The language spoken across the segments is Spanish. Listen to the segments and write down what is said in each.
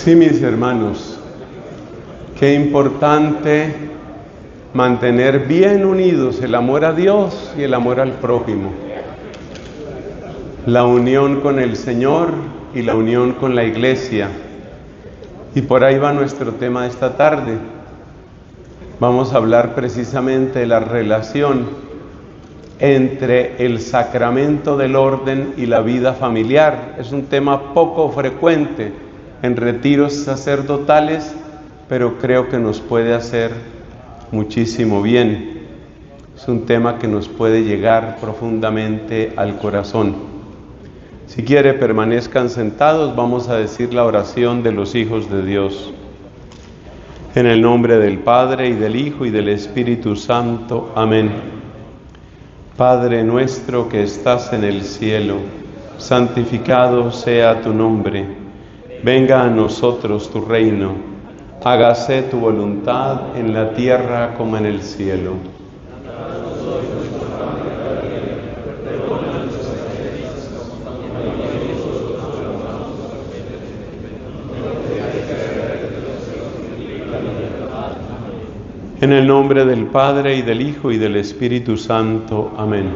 Sí, mis hermanos, qué importante mantener bien unidos el amor a Dios y el amor al prójimo. La unión con el Señor y la unión con la Iglesia. Y por ahí va nuestro tema de esta tarde. Vamos a hablar precisamente de la relación entre el sacramento del orden y la vida familiar. Es un tema poco frecuente en retiros sacerdotales, pero creo que nos puede hacer muchísimo bien. Es un tema que nos puede llegar profundamente al corazón. Si quiere, permanezcan sentados, vamos a decir la oración de los hijos de Dios. En el nombre del Padre, y del Hijo, y del Espíritu Santo. Amén. Padre nuestro que estás en el cielo, santificado sea tu nombre. Venga a nosotros tu reino. Hágase tu voluntad en la tierra como en el cielo. En el nombre del Padre, y del Hijo, y del Espíritu Santo. Amén.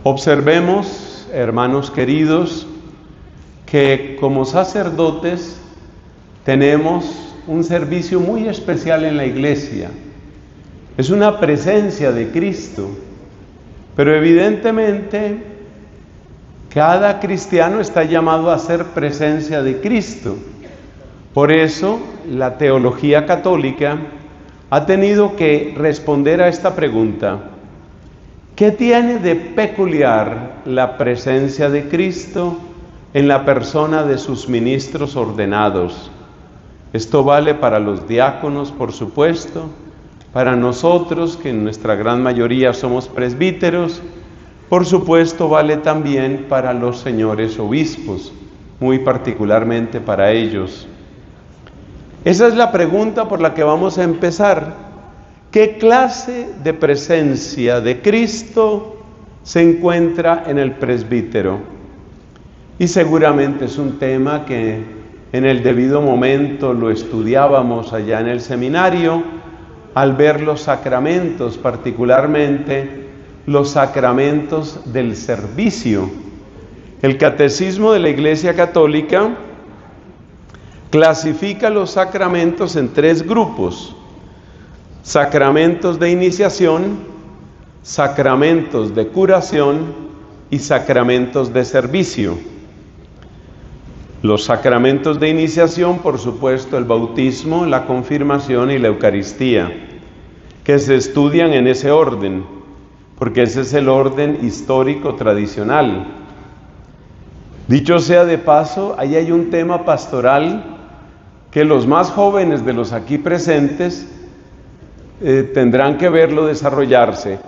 Observemos, hermanos queridos, que como sacerdotes tenemos un servicio muy especial en la iglesia. Es una presencia de Cristo, pero evidentemente cada cristiano está llamado a ser presencia de Cristo. Por eso la teología católica ha tenido que responder a esta pregunta: ¿qué tiene de peculiar la presencia de Cristo en la persona de sus ministros ordenados? Esto vale para los diáconos, por supuesto, para nosotros, que en nuestra gran mayoría somos presbíteros, por supuesto vale también para los señores obispos, muy particularmente para ellos. Esa es la pregunta por la que vamos a empezar. ¿Qué clase de presencia de Cristo se encuentra en el presbítero? Y seguramente es un tema que en el debido momento lo estudiábamos allá en el seminario, al ver los sacramentos, particularmente los sacramentos del servicio. El Catecismo de la Iglesia Católica clasifica los sacramentos en 3 grupos: sacramentos de iniciación, sacramentos de curación y sacramentos de servicio. Los sacramentos de iniciación, por supuesto, el bautismo, la confirmación y la Eucaristía, que se estudian en ese orden, porque ese es el orden histórico tradicional. Dicho sea de paso, ahí hay un tema pastoral que los más jóvenes de los aquí presentes tendrán que verlo desarrollarse.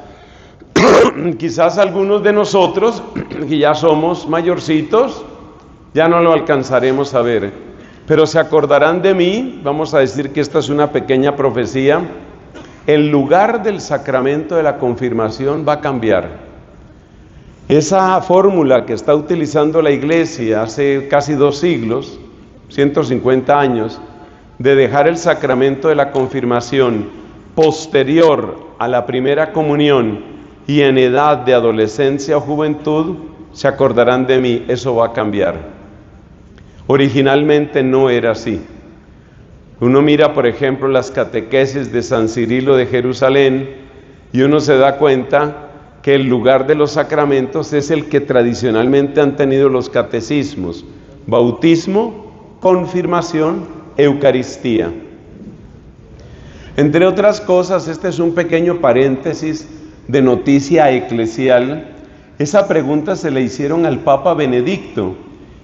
Quizás algunos de nosotros, que ya somos mayorcitos, ya no lo alcanzaremos a ver, pero se acordarán de mí. Vamos a decir que esta es una pequeña profecía. El lugar del sacramento de la confirmación va a cambiar. Esa fórmula que está utilizando la Iglesia hace casi 2 siglos, 150 años, de dejar el sacramento de la confirmación posterior a la primera comunión y en edad de adolescencia o juventud, se acordarán de mí, eso va a cambiar. Originalmente no era así. Uno mira, por ejemplo, las catequesis de San Cirilo de Jerusalén y uno se da cuenta que el lugar de los sacramentos es el que tradicionalmente han tenido los catecismos: bautismo, confirmación, Eucaristía. Entre otras cosas, este es un pequeño paréntesis de noticia eclesial. Esa pregunta se le hicieron al Papa Benedicto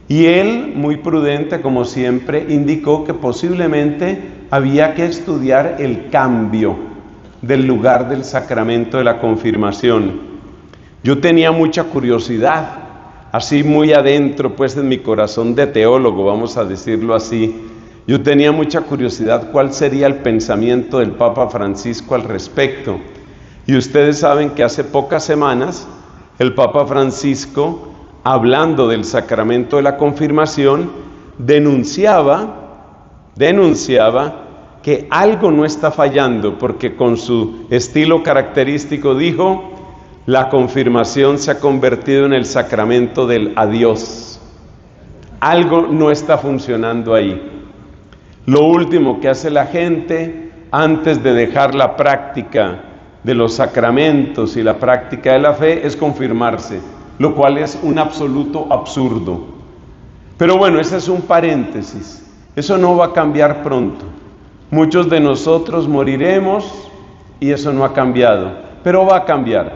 y él, muy prudente como siempre, indicó que posiblemente había que estudiar el cambio del lugar del sacramento de la confirmación. Yo tenía mucha curiosidad, así muy adentro, pues en mi corazón de teólogo, vamos a decirlo así. Yo tenía mucha curiosidad cuál sería el pensamiento del Papa Francisco al respecto. Y ustedes saben que hace pocas semanas el Papa Francisco, hablando del sacramento de la confirmación, denunciaba que algo no está fallando, porque con su estilo característico dijo: la confirmación se ha convertido en el sacramento del adiós. Algo no está funcionando ahí. Lo último que hace la gente antes de dejar la práctica de los sacramentos y la práctica de la fe es confirmarse, lo cual es un absoluto absurdo. Pero bueno, ese es un paréntesis. Eso no va a cambiar pronto. Muchos de nosotros moriremos y eso no ha cambiado, pero va a cambiar.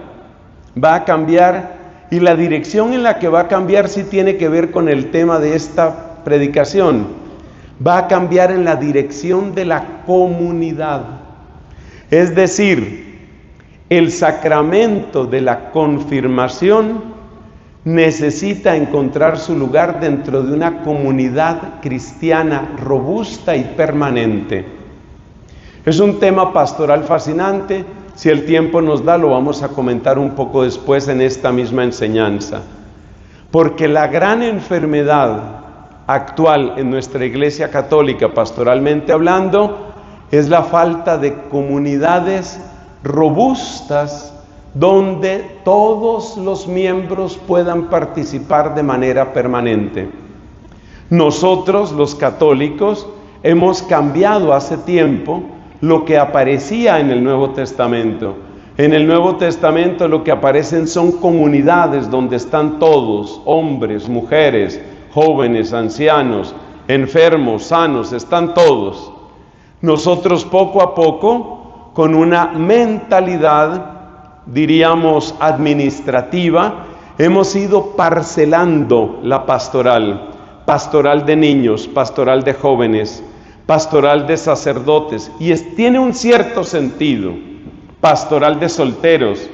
Va a cambiar, y la dirección en la que va a cambiar sí tiene que ver con el tema de esta predicación. Va a cambiar en la dirección de la comunidad. Es decir, el sacramento de la confirmación necesita encontrar su lugar dentro de una comunidad cristiana robusta y permanente. Es un tema pastoral fascinante. Si el tiempo nos da, lo vamos a comentar un poco después en esta misma enseñanza. Porque la gran enfermedad actual en nuestra Iglesia Católica, pastoralmente hablando, es la falta de comunidades robustas donde todos los miembros puedan participar de manera permanente. Nosotros, los católicos, hemos cambiado hace tiempo lo que aparecía en el Nuevo Testamento. En el Nuevo Testamento lo que aparecen son comunidades donde están todos, hombres, mujeres, jóvenes, ancianos, enfermos, sanos, están todos. Nosotros poco a poco, con una mentalidad, diríamos, administrativa, hemos ido parcelando la pastoral de niños, pastoral de jóvenes, pastoral de sacerdotes, y tiene un cierto sentido, pastoral de solteros.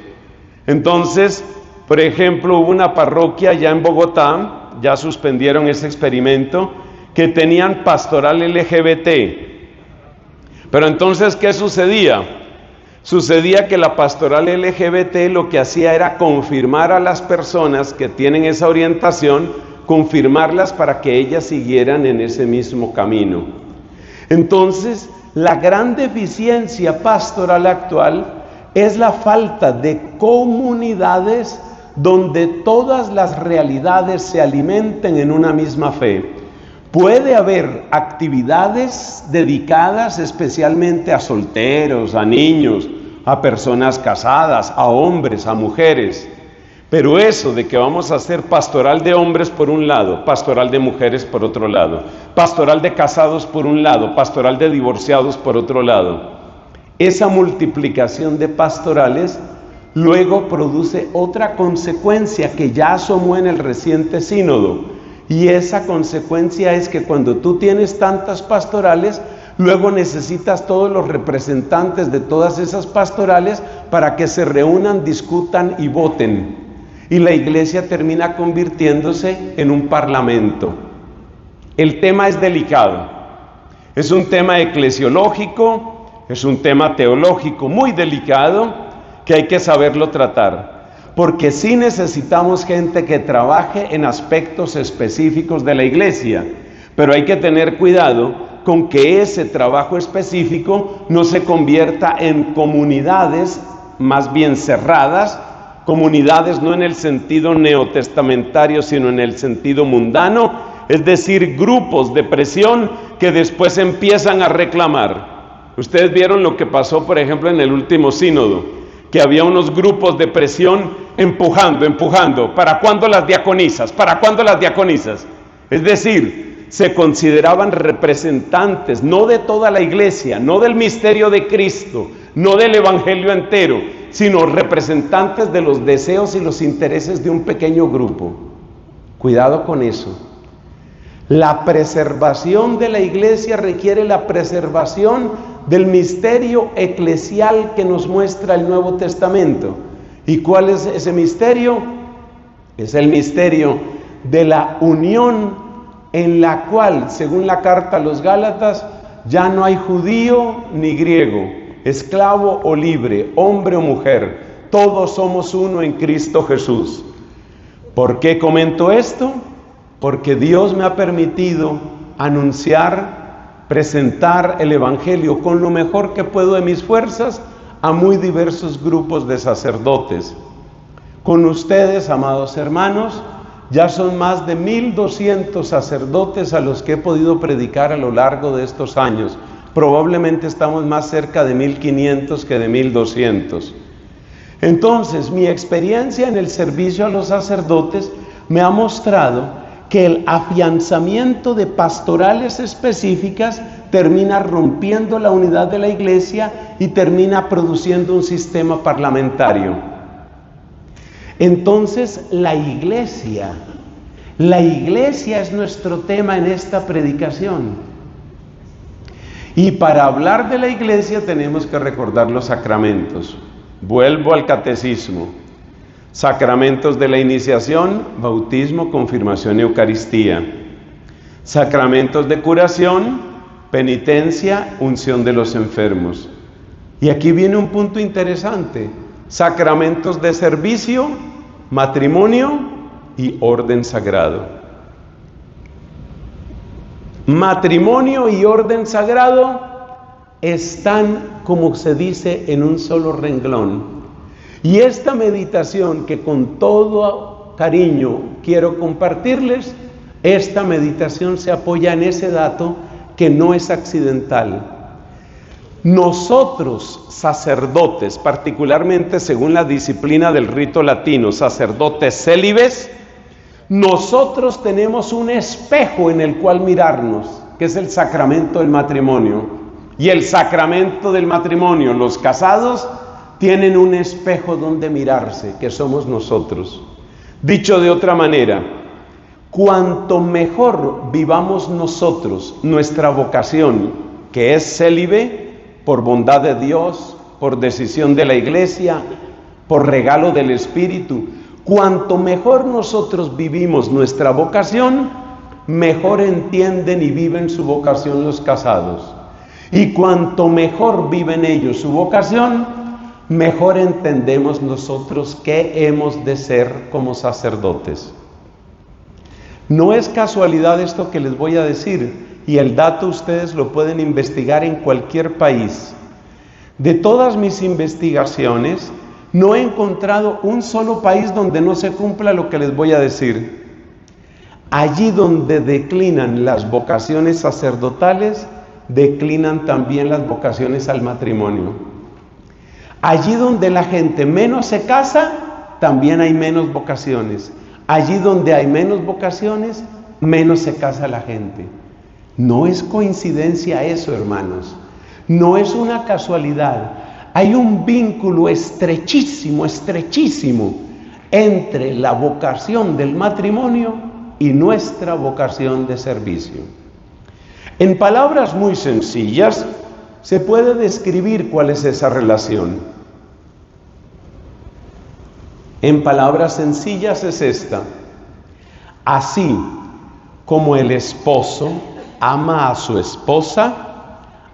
Entonces, por ejemplo, hubo una parroquia ya en Bogotá, ya suspendieron ese experimento, que tenían pastoral LGBT. Pero entonces, ¿qué sucedía? Sucedía que la pastoral LGBT lo que hacía era confirmar a las personas que tienen esa orientación, confirmarlas para que ellas siguieran en ese mismo camino. Entonces, la gran deficiencia pastoral actual es la falta de comunidades donde todas las realidades se alimenten en una misma fe. Puede haber actividades dedicadas especialmente a solteros, a niños, a personas casadas, a hombres, a mujeres. Pero eso de que vamos a hacer pastoral de hombres por un lado, pastoral de mujeres por otro lado, pastoral de casados por un lado, pastoral de divorciados por otro lado, esa multiplicación de pastorales luego produce otra consecuencia que ya asomó en el reciente sínodo, y esa consecuencia es que cuando tú tienes tantas pastorales, luego necesitas todos los representantes de todas esas pastorales para que se reúnan, discutan y voten. Y la iglesia termina convirtiéndose en un parlamento. El tema es delicado. Es un tema eclesiológico, es un tema teológico muy delicado que hay que saberlo tratar. Porque sí necesitamos gente que trabaje en aspectos específicos de la iglesia, pero hay que tener cuidado con que ese trabajo específico no se convierta en comunidades más bien cerradas, comunidades no en el sentido neotestamentario, sino en el sentido mundano, es decir, grupos de presión que después empiezan a reclamar. Ustedes vieron lo que pasó, por ejemplo, en el último sínodo, que había unos grupos de presión empujando. ¿Para cuándo las diaconisas? ¿Para cuándo las diaconisas? Es decir, se consideraban representantes, no de toda la iglesia, no del misterio de Cristo, no del evangelio entero, sino representantes de los deseos y los intereses de un pequeño grupo. Cuidado con eso. La preservación de la iglesia requiere la preservación del misterio eclesial que nos muestra el Nuevo Testamento. ¿Y cuál es ese misterio? Es el misterio de la unión en la cual, según la carta a los Gálatas, ya no hay judío ni griego, esclavo o libre, hombre o mujer, todos somos uno en Cristo Jesús. ¿Por qué comento esto? Porque Dios me ha permitido anunciar, presentar el Evangelio con lo mejor que puedo de mis fuerzas a muy diversos grupos de sacerdotes. Con ustedes, amados hermanos, ya son más de 1,200 sacerdotes a los que he podido predicar a lo largo de estos años. Probablemente estamos más cerca de 1,500 que de 1,200. Entonces, mi experiencia en el servicio a los sacerdotes me ha mostrado que el afianzamiento de pastorales específicas termina rompiendo la unidad de la iglesia y termina produciendo un sistema parlamentario. Entonces, la iglesia es nuestro tema en esta predicación. Y para hablar de la iglesia tenemos que recordar los sacramentos. Vuelvo al catecismo. Sacramentos de la iniciación, bautismo, confirmación y Eucaristía. Sacramentos de curación, penitencia, unción de los enfermos. Y aquí viene un punto interesante. Sacramentos de servicio, matrimonio y orden sagrado. Matrimonio y orden sagrado están, como se dice, en un solo renglón. Y esta meditación que con todo cariño quiero compartirles, esta meditación se apoya en ese dato que no es accidental. Nosotros, sacerdotes, particularmente según la disciplina del rito latino, sacerdotes célibes, nosotros tenemos un espejo en el cual mirarnos, que es el sacramento del matrimonio. Y el sacramento del matrimonio, los casados tienen un espejo donde mirarse, que somos nosotros. Dicho de otra manera, cuanto mejor vivamos nosotros nuestra vocación, que es célibe, por bondad de Dios, por decisión de la iglesia, por regalo del Espíritu, cuanto mejor nosotros vivimos nuestra vocación, mejor entienden y viven su vocación los casados. Y cuanto mejor viven ellos su vocación, mejor entendemos nosotros qué hemos de ser como sacerdotes. No es casualidad esto que les voy a decir, y el dato ustedes lo pueden investigar en cualquier país. De todas mis investigaciones, no he encontrado un solo país donde no se cumpla lo que les voy a decir. Allí donde declinan las vocaciones sacerdotales, declinan también las vocaciones al matrimonio. Allí donde la gente menos se casa, también hay menos vocaciones. Allí donde hay menos vocaciones, menos se casa la gente. No es coincidencia eso, hermanos. No es una casualidad. Hay un vínculo estrechísimo entre la vocación del matrimonio y nuestra vocación de servicio. En palabras muy sencillas, se puede describir cuál es esa relación. En palabras sencillas es esta: así como el esposo ama a su esposa,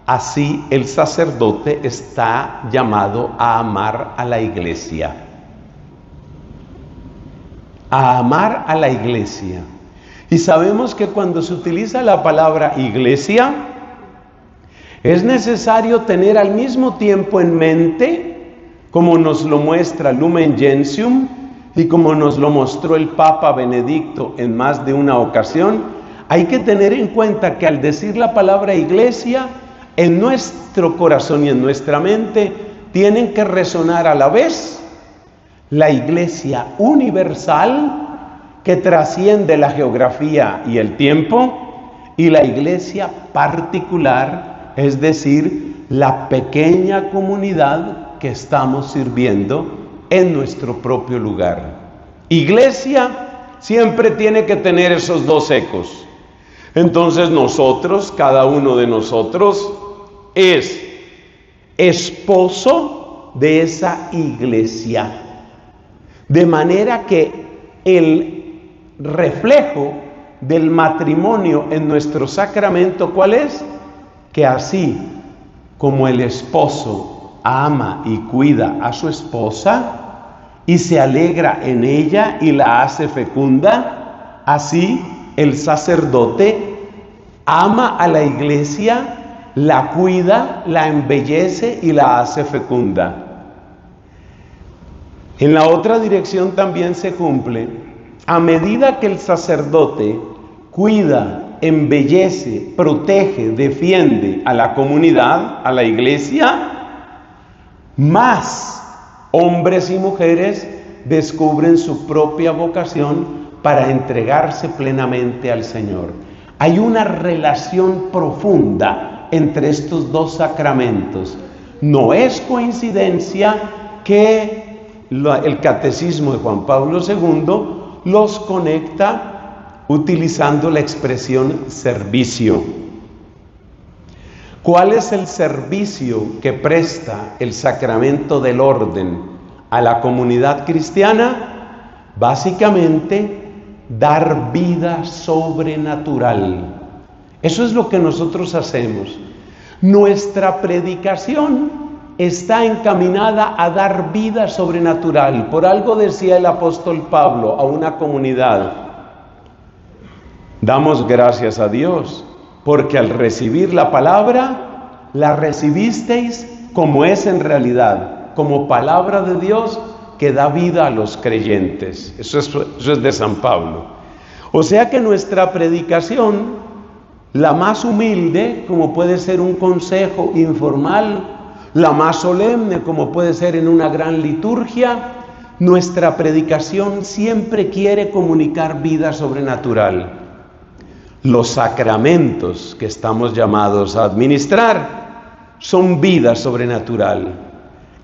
así el sacerdote está llamado a amar a la iglesia. A amar a la iglesia. Y sabemos que cuando se utiliza la palabra iglesia, es necesario tener al mismo tiempo en mente, como nos lo muestra Lumen Gentium y como nos lo mostró el Papa Benedicto en más de una ocasión, hay que tener en cuenta que al decir la palabra iglesia, en nuestro corazón y en nuestra mente tienen que resonar a la vez la iglesia universal que trasciende la geografía y el tiempo, y la iglesia particular, es decir, la pequeña comunidad que estamos sirviendo en nuestro propio lugar. Iglesia siempre tiene que tener esos dos ecos. Entonces nosotros, cada uno de nosotros, es esposo de esa iglesia. De manera que el reflejo del matrimonio en nuestro sacramento, ¿cuál es? Que así como el esposo ama y cuida a su esposa y se alegra en ella y la hace fecunda, así el sacerdote ama a la iglesia, la cuida, la embellece y la hace fecunda. En la otra dirección también se cumple. A medida que el sacerdote cuida, embellece, protege, defiende a la comunidad, a la iglesia, más hombres y mujeres descubren su propia vocación para entregarse plenamente al Señor. Hay una relación profunda entre estos dos sacramentos. No es coincidencia que el Catecismo de Juan Pablo II los conecta utilizando la expresión servicio. ¿Cuál es el servicio que presta el sacramento del orden a la comunidad cristiana? Básicamente, dar vida sobrenatural. Eso es lo que nosotros hacemos. Nuestra predicación está encaminada a dar vida sobrenatural. Por algo decía el apóstol Pablo a una comunidad: damos gracias a Dios, porque al recibir la palabra, la recibisteis como es en realidad, como palabra de Dios que da vida a los creyentes. Eso es de San Pablo. O sea que nuestra predicación, la más humilde, como puede ser un consejo informal, la más solemne, como puede ser en una gran liturgia, nuestra predicación siempre quiere comunicar vida sobrenatural. Los sacramentos que estamos llamados a administrar son vida sobrenatural.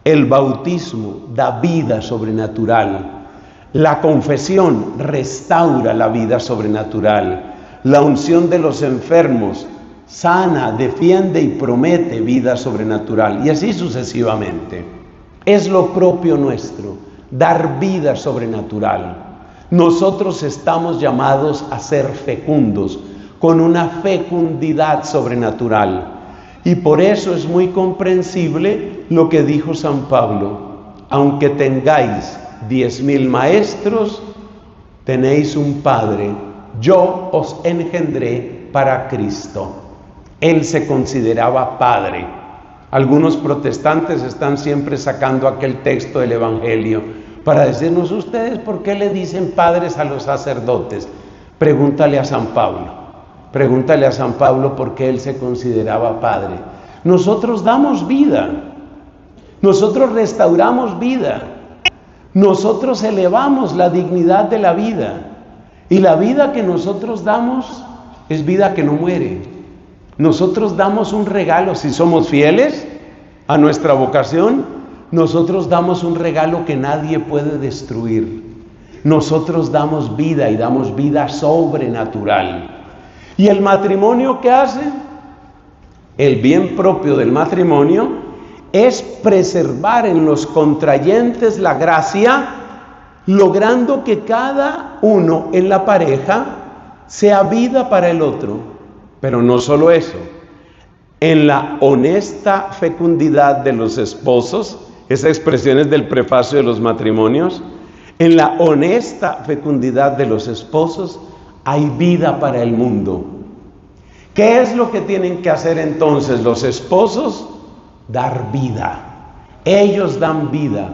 El bautismo da vida sobrenatural. La confesión restaura la vida sobrenatural. La unción de los enfermos sana, defiende y promete vida sobrenatural. Y así sucesivamente. Es lo propio nuestro, dar vida sobrenatural. Nosotros estamos llamados a ser fecundos, con una fecundidad sobrenatural. Y por eso es muy comprensible lo que dijo San Pablo: aunque tengáis 10,000 maestros, tenéis un Padre, yo os engendré para Cristo. Él se consideraba Padre. Algunos protestantes están siempre sacando aquel texto del Evangelio para decirnos: ustedes, ¿por qué le dicen padres a los sacerdotes? Pregúntale a San Pablo. Pregúntale a San Pablo por qué él se consideraba Padre. Nosotros damos vida. Nosotros restauramos vida. Nosotros elevamos la dignidad de la vida. Y la vida que nosotros damos es vida que no muere. Nosotros damos un regalo, si somos fieles a nuestra vocación, nosotros damos un regalo que nadie puede destruir. Nosotros damos vida y damos vida sobrenatural. ¿Y el matrimonio qué hace? El bien propio del matrimonio es preservar en los contrayentes la gracia, logrando que cada uno en la pareja sea vida para el otro. Pero no solo eso, en la honesta fecundidad de los esposos, esa expresión es del prefacio de los matrimonios, en la honesta fecundidad de los esposos hay vida para el mundo. ¿Qué es lo que tienen que hacer entonces los esposos? Dar vida. Ellos dan vida.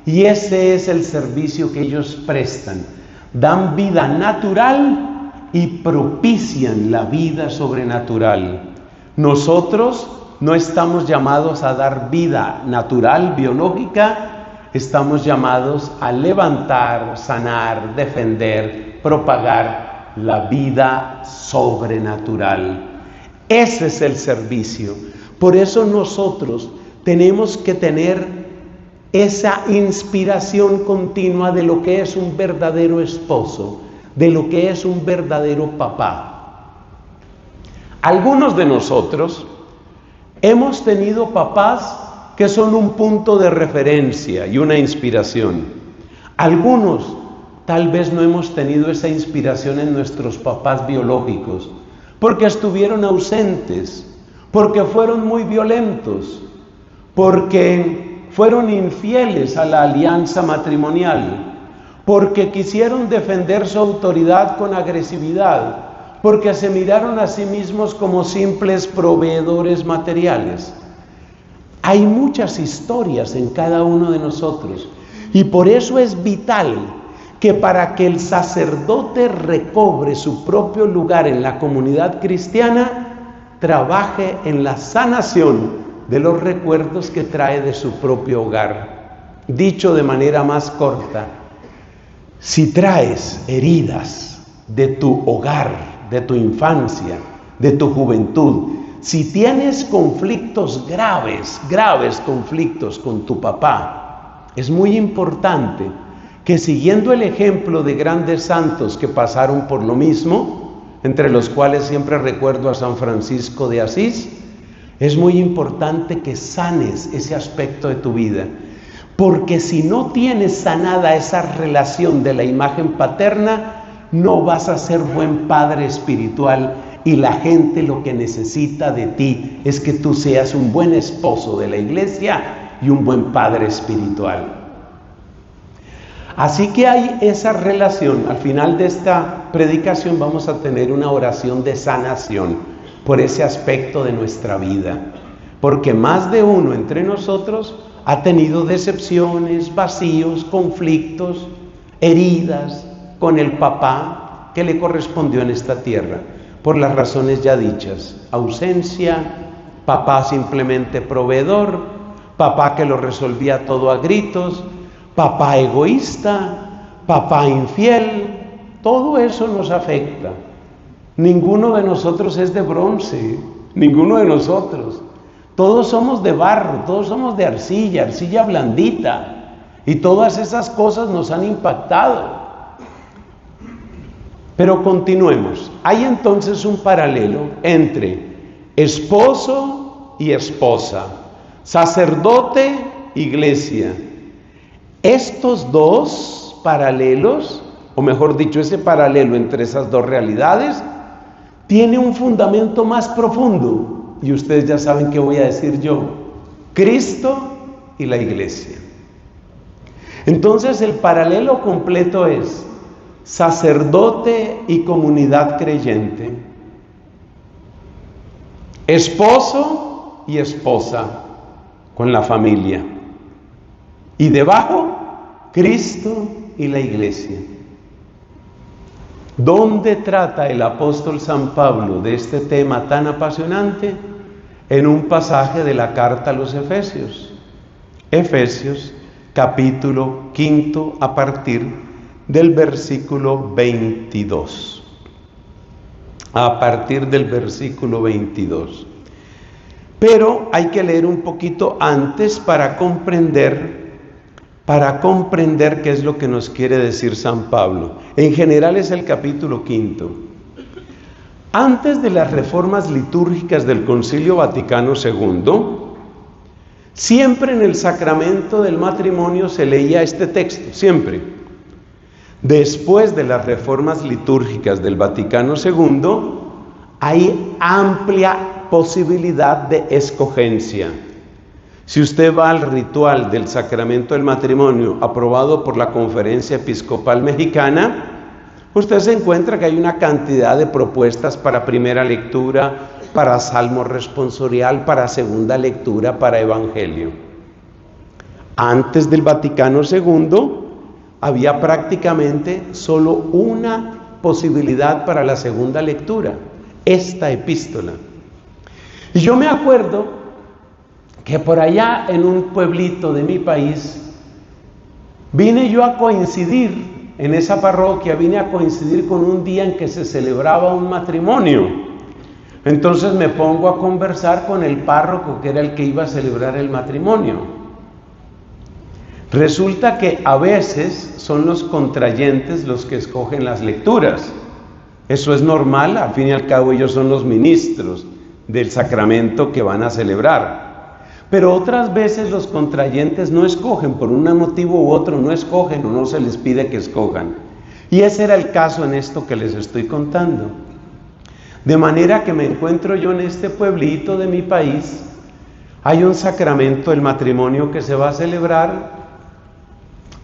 Y ese es el servicio que ellos prestan. Dan vida natural y propician la vida sobrenatural. Nosotros no estamos llamados a dar vida natural, biológica, estamos llamados a levantar, sanar, defender, propagar la vida sobrenatural. Ese es el servicio. Por eso nosotros tenemos que tener esa inspiración continua de lo que es un verdadero esposo, de lo que es un verdadero papá. Algunos de nosotros hemos tenido papás que son un punto de referencia y una inspiración. Algunos tal vez no hemos tenido esa inspiración en nuestros papás biológicos, porque estuvieron ausentes, porque fueron muy violentos, porque fueron infieles a la alianza matrimonial, porque quisieron defender su autoridad con agresividad, porque se miraron a sí mismos como simples proveedores materiales. Hay muchas historias en cada uno de nosotros y por eso es vital que para que el sacerdote recobre su propio lugar en la comunidad cristiana, trabaje en la sanación de los recuerdos que trae de su propio hogar. Dicho de manera más corta, si traes heridas de tu hogar, de tu infancia, de tu juventud, si tienes conflictos graves conflictos con tu papá, es muy importante que siguiendo el ejemplo de grandes santos que pasaron por lo mismo, entre los cuales siempre recuerdo a San Francisco de Asís, es muy importante que sanes ese aspecto de tu vida, porque si no tienes sanada esa relación de la imagen paterna, no vas a ser buen padre espiritual y la gente lo que necesita de ti es que tú seas un buen esposo de la iglesia y un buen padre espiritual. Así que hay esa relación. Al final de esta predicación vamos a tener una oración de sanación por ese aspecto de nuestra vida, porque más de uno entre nosotros ha tenido decepciones, vacíos, conflictos, heridas con el papá que le correspondió en esta tierra, por las razones ya dichas: ausencia, papá simplemente proveedor, papá que lo resolvía todo a gritos, papá egoísta, papá infiel. Todo eso nos afecta. Ninguno de nosotros es de bronce, ninguno de nosotros. Todos somos de barro, todos somos de arcilla blandita, y todas esas cosas nos han impactado. Pero continuemos. Hay entonces un paralelo entre esposo y esposa, sacerdote, iglesia. Estos dos paralelos, o mejor dicho, ese paralelo entre esas dos realidades, tiene un fundamento más profundo. Y ustedes ya saben qué voy a decir yo: Cristo y la iglesia. Entonces el paralelo completo es sacerdote y comunidad creyente, esposo y esposa con la familia, y debajo Cristo y la iglesia. ¿Dónde trata el apóstol San Pablo de este tema tan apasionante? En un pasaje de la carta a los Efesios. Efesios capítulo 5 a partir del versículo 22. A partir del versículo 22. Pero hay que leer un poquito antes para comprender qué es lo que nos quiere decir San Pablo. En general es el capítulo 5. Antes de las reformas litúrgicas del Concilio Vaticano II, siempre en el sacramento del matrimonio se leía este texto, siempre. Después de las reformas litúrgicas del Vaticano II, hay amplia posibilidad de escogencia. Si usted va al ritual del sacramento del matrimonio aprobado por la Conferencia Episcopal Mexicana, usted se encuentra que hay una cantidad de propuestas para primera lectura, para salmo responsorial, para segunda lectura, para evangelio. Antes del Vaticano II había prácticamente solo una posibilidad para la segunda lectura, esta epístola. Y yo me acuerdo que por allá en un pueblito de mi país vine yo a coincidir en esa parroquia, vine a coincidir con un día en que se celebraba un matrimonio. Entonces me pongo a conversar con el párroco, que era el que iba a celebrar el matrimonio. Resulta que a veces son los contrayentes los que escogen las lecturas. Eso es normal, al fin y al cabo ellos son los ministros del sacramento que van a celebrar. Pero otras veces los contrayentes no escogen, por un motivo u otro no escogen o no se les pide que escojan. Y ese era el caso en esto que les estoy contando. De manera que me encuentro yo en este pueblito de mi país, hay un sacramento del matrimonio que se va a celebrar,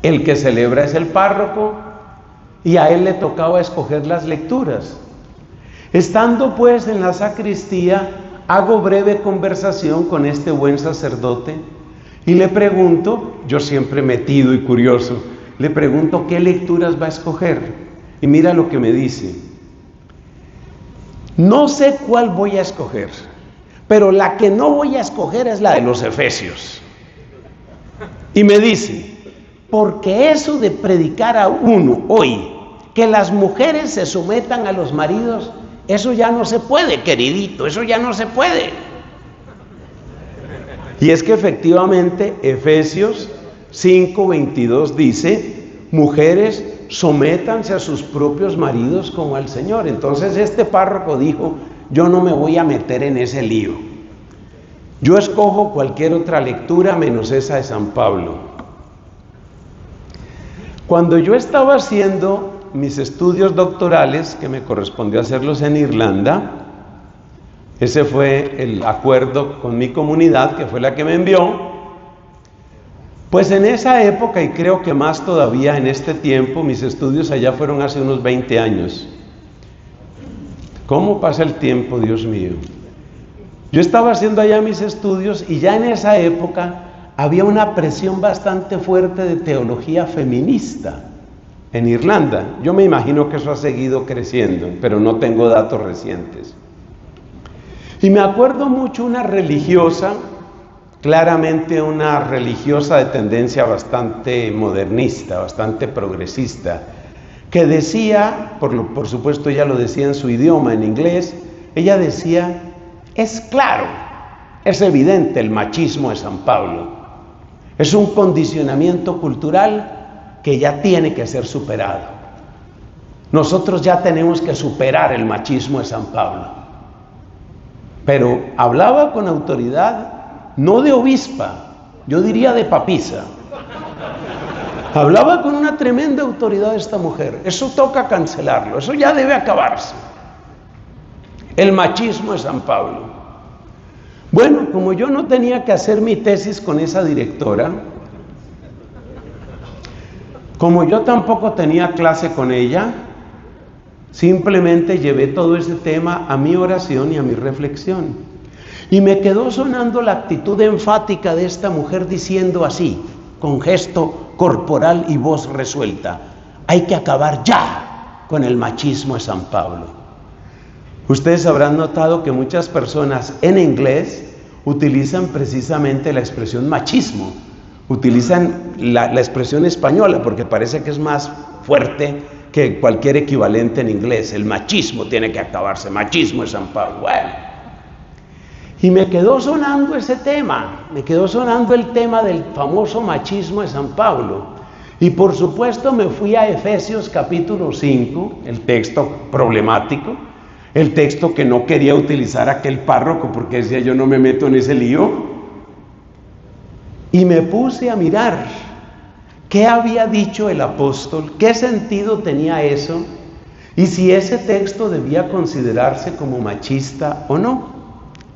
el que celebra es el párroco y a él le tocaba escoger las lecturas. Estando pues en la sacristía, hago breve conversación con este buen sacerdote y le pregunto, yo siempre metido y curioso, le pregunto qué lecturas va a escoger. Y mira lo que me dice: no sé cuál voy a escoger, pero la que no voy a escoger es la de los Efesios. Y me dice, porque eso de predicar a uno hoy, que las mujeres se sometan a los maridos, eso ya no se puede, queridito, eso ya no se puede. Y es que efectivamente Efesios 5:22 dice, mujeres, sométanse a sus propios maridos como al Señor. Entonces este párroco dijo, yo no me voy a meter en ese lío. Yo escojo cualquier otra lectura menos esa de San Pablo. Cuando yo estaba haciendo mis estudios doctorales, que me correspondió hacerlos en Irlanda, ese fue el acuerdo con mi comunidad, que fue la que me envió. Pues en esa época, y creo que más todavía en este tiempo, mis estudios allá fueron hace unos 20 años. ¿Cómo pasa el tiempo, Dios mío? Yo estaba haciendo allá mis estudios y ya en esa época había una presión bastante fuerte de teología feminista en Irlanda. Yo me imagino que eso ha seguido creciendo, pero no tengo datos recientes. Y me acuerdo mucho una religiosa, claramente una religiosa de tendencia bastante modernista, bastante progresista, que decía, por supuesto ella lo decía en su idioma, en inglés, ella decía, es claro, es evidente el machismo de San Pablo, es un condicionamiento cultural que ya tiene que ser superado. Nosotros ya tenemos que superar el machismo de San Pablo. Pero hablaba con autoridad, no de obispa, yo diría de papisa. Hablaba con una tremenda autoridad esta mujer. Eso toca cancelarlo, eso ya debe acabarse. El machismo de San Pablo. Bueno, como yo no tenía que hacer mi tesis con esa directora, como yo tampoco tenía clase con ella, simplemente llevé todo ese tema a mi oración y a mi reflexión. Y me quedó sonando la actitud enfática de esta mujer diciendo así, con gesto corporal y voz resuelta, hay que acabar ya con el machismo de San Pablo. Ustedes habrán notado que muchas personas en inglés utilizan precisamente la expresión machismo, utilizan la expresión española porque parece que es más fuerte que cualquier equivalente en inglés. El machismo tiene que acabarse, machismo de San Pablo. Bueno, y me quedó sonando ese tema, me quedó sonando el tema del famoso machismo de San Pablo. Y por supuesto me fui a Efesios capítulo 5, el texto problemático, el texto que no quería utilizar aquel párroco porque decía yo no me meto en ese lío. Y me puse a mirar qué había dicho el apóstol, qué sentido tenía eso y si ese texto debía considerarse como machista o no.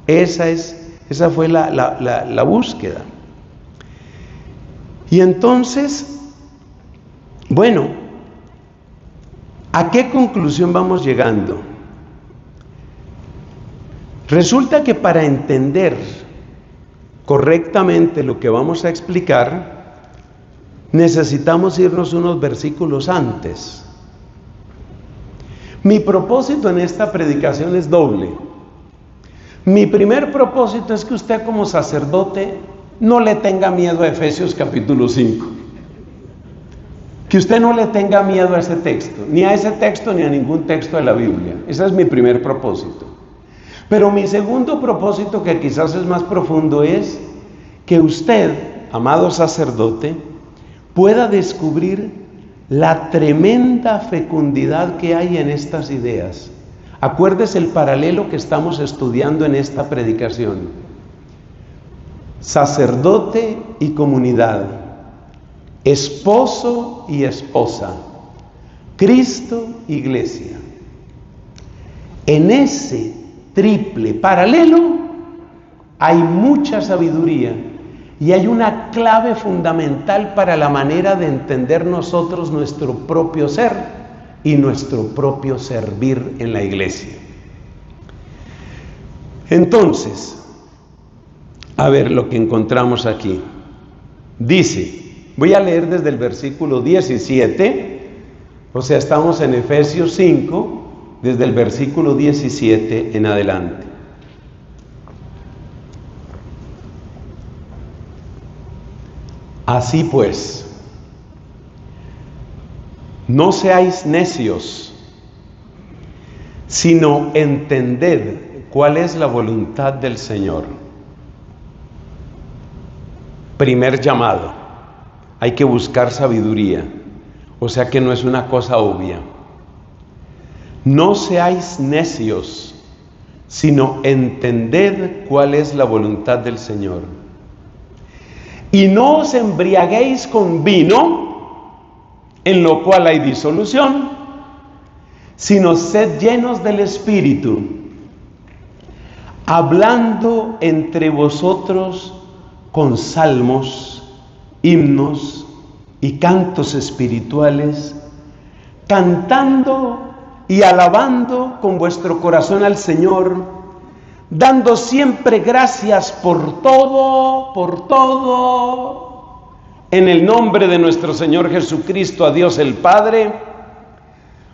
Esa fue la búsqueda. Y entonces, bueno, ¿a qué conclusión vamos llegando? Resulta que para entender correctamente lo que vamos a explicar, necesitamos irnos unos versículos antes. Mi propósito en esta predicación es doble. Mi primer propósito es que usted como sacerdote no le tenga miedo a Efesios capítulo 5. Que usted no le tenga miedo a ese texto, ni a ese texto ni a ningún texto de la Biblia. Ese es mi primer propósito. Pero mi segundo propósito, que quizás es más profundo, es que usted, amado sacerdote, pueda descubrir la tremenda fecundidad que hay en estas ideas. Acuérdese el paralelo que estamos estudiando en esta predicación. Sacerdote y comunidad, esposo y esposa, Cristo, iglesia. En ese triple paralelo hay mucha sabiduría y hay una clave fundamental para la manera de entender nosotros nuestro propio ser y nuestro propio servir en la iglesia. Entonces, a ver lo que encontramos aquí. Dice, voy a leer desde el versículo 17, o sea, estamos en Efesios 5, desde el versículo 17 en adelante. Así pues, no seáis necios, sino entended cuál es la voluntad del Señor. Primer llamado, hay que buscar sabiduría, o sea que no es una cosa obvia. No seáis necios, sino entended cuál es la voluntad del Señor. Y no os embriaguéis con vino, en lo cual hay disolución, sino sed llenos del Espíritu, hablando entre vosotros con salmos, himnos y cantos espirituales, cantando y alabando con vuestro corazón al Señor, dando siempre gracias por todo, en el nombre de nuestro Señor Jesucristo, a Dios el Padre,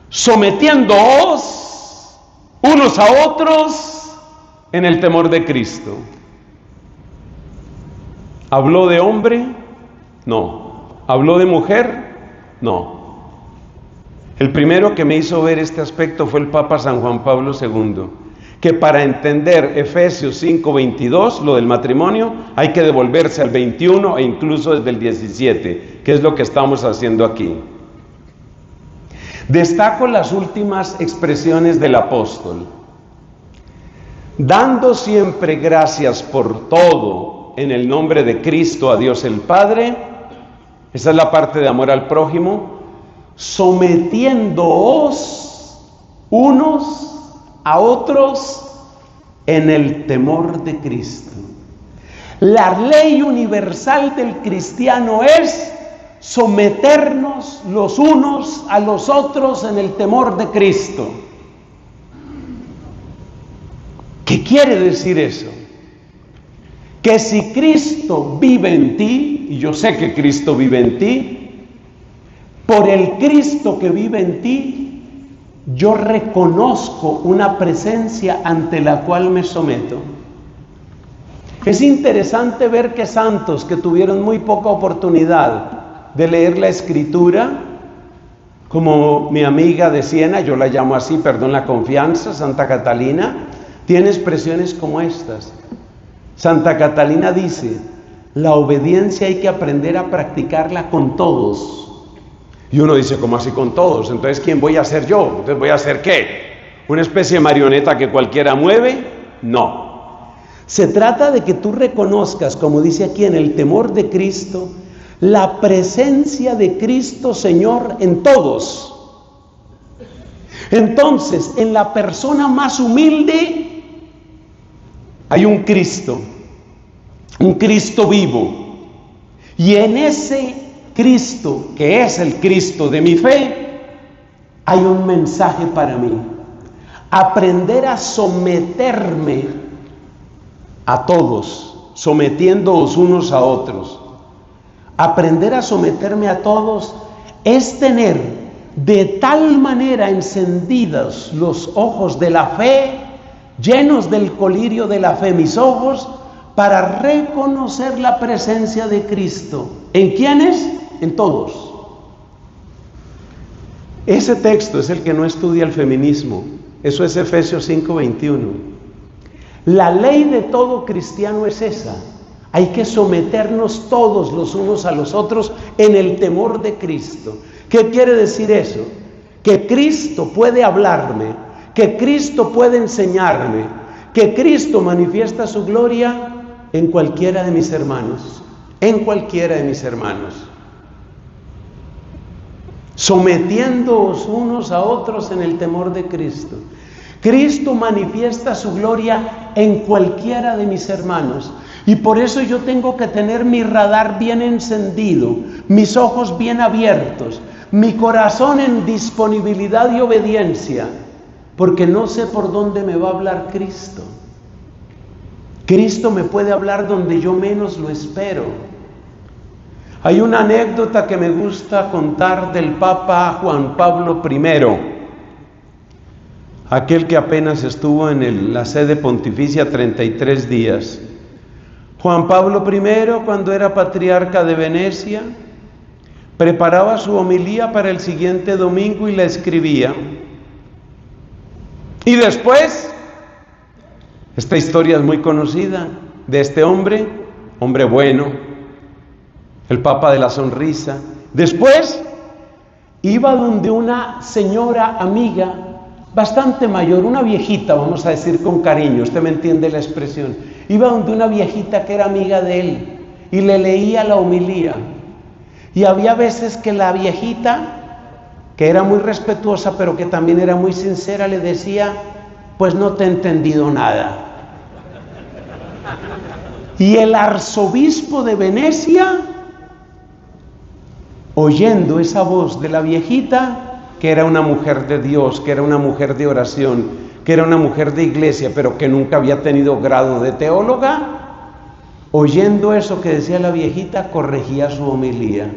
sometiéndoos unos a otros en el temor de Cristo. ¿Habló de hombre? No. ¿Habló de mujer? No. El primero que me hizo ver este aspecto fue el Papa San Juan Pablo II, que para entender Efesios 5:22, lo del matrimonio, hay que devolverse al 21 e incluso desde el 17, que es lo que estamos haciendo aquí. Destaco las últimas expresiones del apóstol. Dando siempre gracias por todo en el nombre de Cristo a Dios el Padre, esa es la parte de amor al prójimo, sometiéndoos unos a otros en el temor de Cristo. La ley universal del cristiano es someternos los unos a los otros en el temor de Cristo. ¿Qué quiere decir eso? Que si Cristo vive en ti, y yo sé que Cristo vive en ti, por el Cristo que vive en ti, yo reconozco una presencia ante la cual me someto. Es interesante ver que santos que tuvieron muy poca oportunidad de leer la Escritura, como mi amiga de Siena, yo la llamo así, perdón la confianza, Santa Catalina, tiene expresiones como estas. Santa Catalina dice, la obediencia hay que aprender a practicarla con todos. Y uno dice, ¿cómo así con todos? Entonces, ¿quién voy a ser yo? Entonces, ¿voy a ser qué? ¿Una especie de marioneta que cualquiera mueve? No. Se trata de que tú reconozcas, como dice aquí, en el temor de Cristo, la presencia de Cristo Señor en todos. Entonces, en la persona más humilde hay un Cristo vivo. Y en ese Cristo, que es el Cristo de mi fe, hay un mensaje para mí. Aprender a someterme a todos, sometiéndoos unos a otros. Aprender a someterme a todos es tener de tal manera encendidos los ojos de la fe, llenos del colirio de la fe mis ojos, para reconocer la presencia de Cristo. ¿En quiénes? En todos. Ese texto es el que no estudia el feminismo. Eso es Efesios 5:21. La ley de todo cristiano es esa. Hay que someternos todos los unos a los otros en el temor de Cristo. ¿Qué quiere decir eso? Que Cristo puede hablarme, que Cristo puede enseñarme, que Cristo manifiesta su gloria en cualquiera de mis hermanos, en cualquiera de mis hermanos. Sometiéndoos unos a otros en el temor de Cristo. Cristo manifiesta su gloria en cualquiera de mis hermanos. Y por eso yo tengo que tener mi radar bien encendido, mis ojos bien abiertos, mi corazón en disponibilidad y obediencia, porque no sé por dónde me va a hablar Cristo. Cristo me puede hablar donde yo menos lo espero. Hay una anécdota que me gusta contar del Papa Juan Pablo I, aquel que apenas estuvo en la sede pontificia 33 días. Juan Pablo I, cuando era patriarca de Venecia, preparaba su homilía para el siguiente domingo y la escribía. Y después, esta historia es muy conocida de este hombre bueno, el Papa de la sonrisa. Después iba donde una señora amiga bastante mayor, una viejita, vamos a decir con cariño, usted me entiende la expresión. Iba donde una viejita que era amiga de él y le leía la homilía. Y había veces que la viejita, que era muy respetuosa pero que también era muy sincera, le decía: pues no te he entendido nada. Y el arzobispo de Venecia, oyendo esa voz de la viejita, que era una mujer de Dios, que era una mujer de oración, que era una mujer de iglesia, pero que nunca había tenido grado de teóloga, oyendo eso que decía la viejita, corregía su homilía.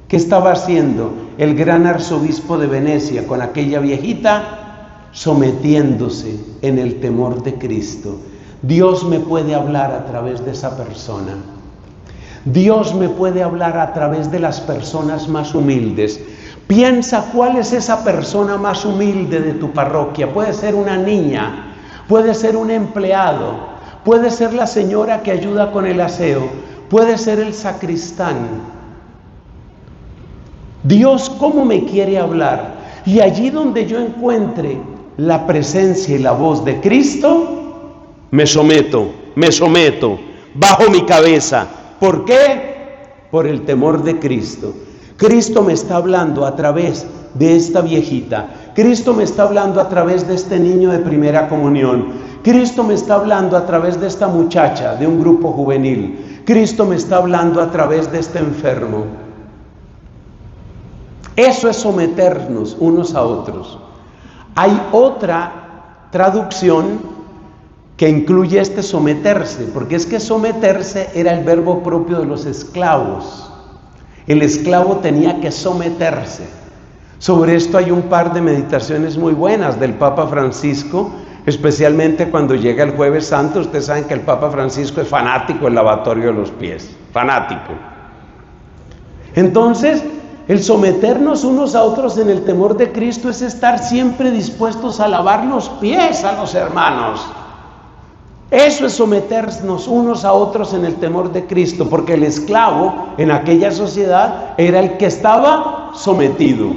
¿Qué estaba haciendo el gran arzobispo de Venecia con aquella viejita? Sometiéndose en el temor de Cristo. Dios me puede hablar a través de esa persona. Dios me puede hablar a través de las personas más humildes. Piensa cuál es esa persona más humilde de tu parroquia. Puede ser una niña, puede ser un empleado, puede ser la señora que ayuda con el aseo, puede ser el sacristán. Dios, ¿cómo me quiere hablar? Y allí donde yo encuentre la presencia y la voz de Cristo, me someto, bajo mi cabeza. ¿Por qué? Por el temor de Cristo. Cristo me está hablando a través de esta viejita. Cristo me está hablando a través de este niño de primera comunión. Cristo me está hablando a través de esta muchacha de un grupo juvenil. Cristo me está hablando a través de este enfermo. Eso es someternos unos a otros. Hay otra traducción que incluye este someterse, porque es que someterse era el verbo propio de los esclavos. El esclavo tenía que someterse. Sobre esto hay un par de meditaciones muy buenas del Papa Francisco, especialmente cuando llega el Jueves Santo. Ustedes saben que el Papa Francisco es fanático del lavatorio de los pies, fanático. Entonces, el someternos unos a otros en el temor de Cristo es estar siempre dispuestos a lavar los pies a los hermanos. Eso es someternos unos a otros en el temor de Cristo, porque el esclavo en aquella sociedad era el que estaba sometido,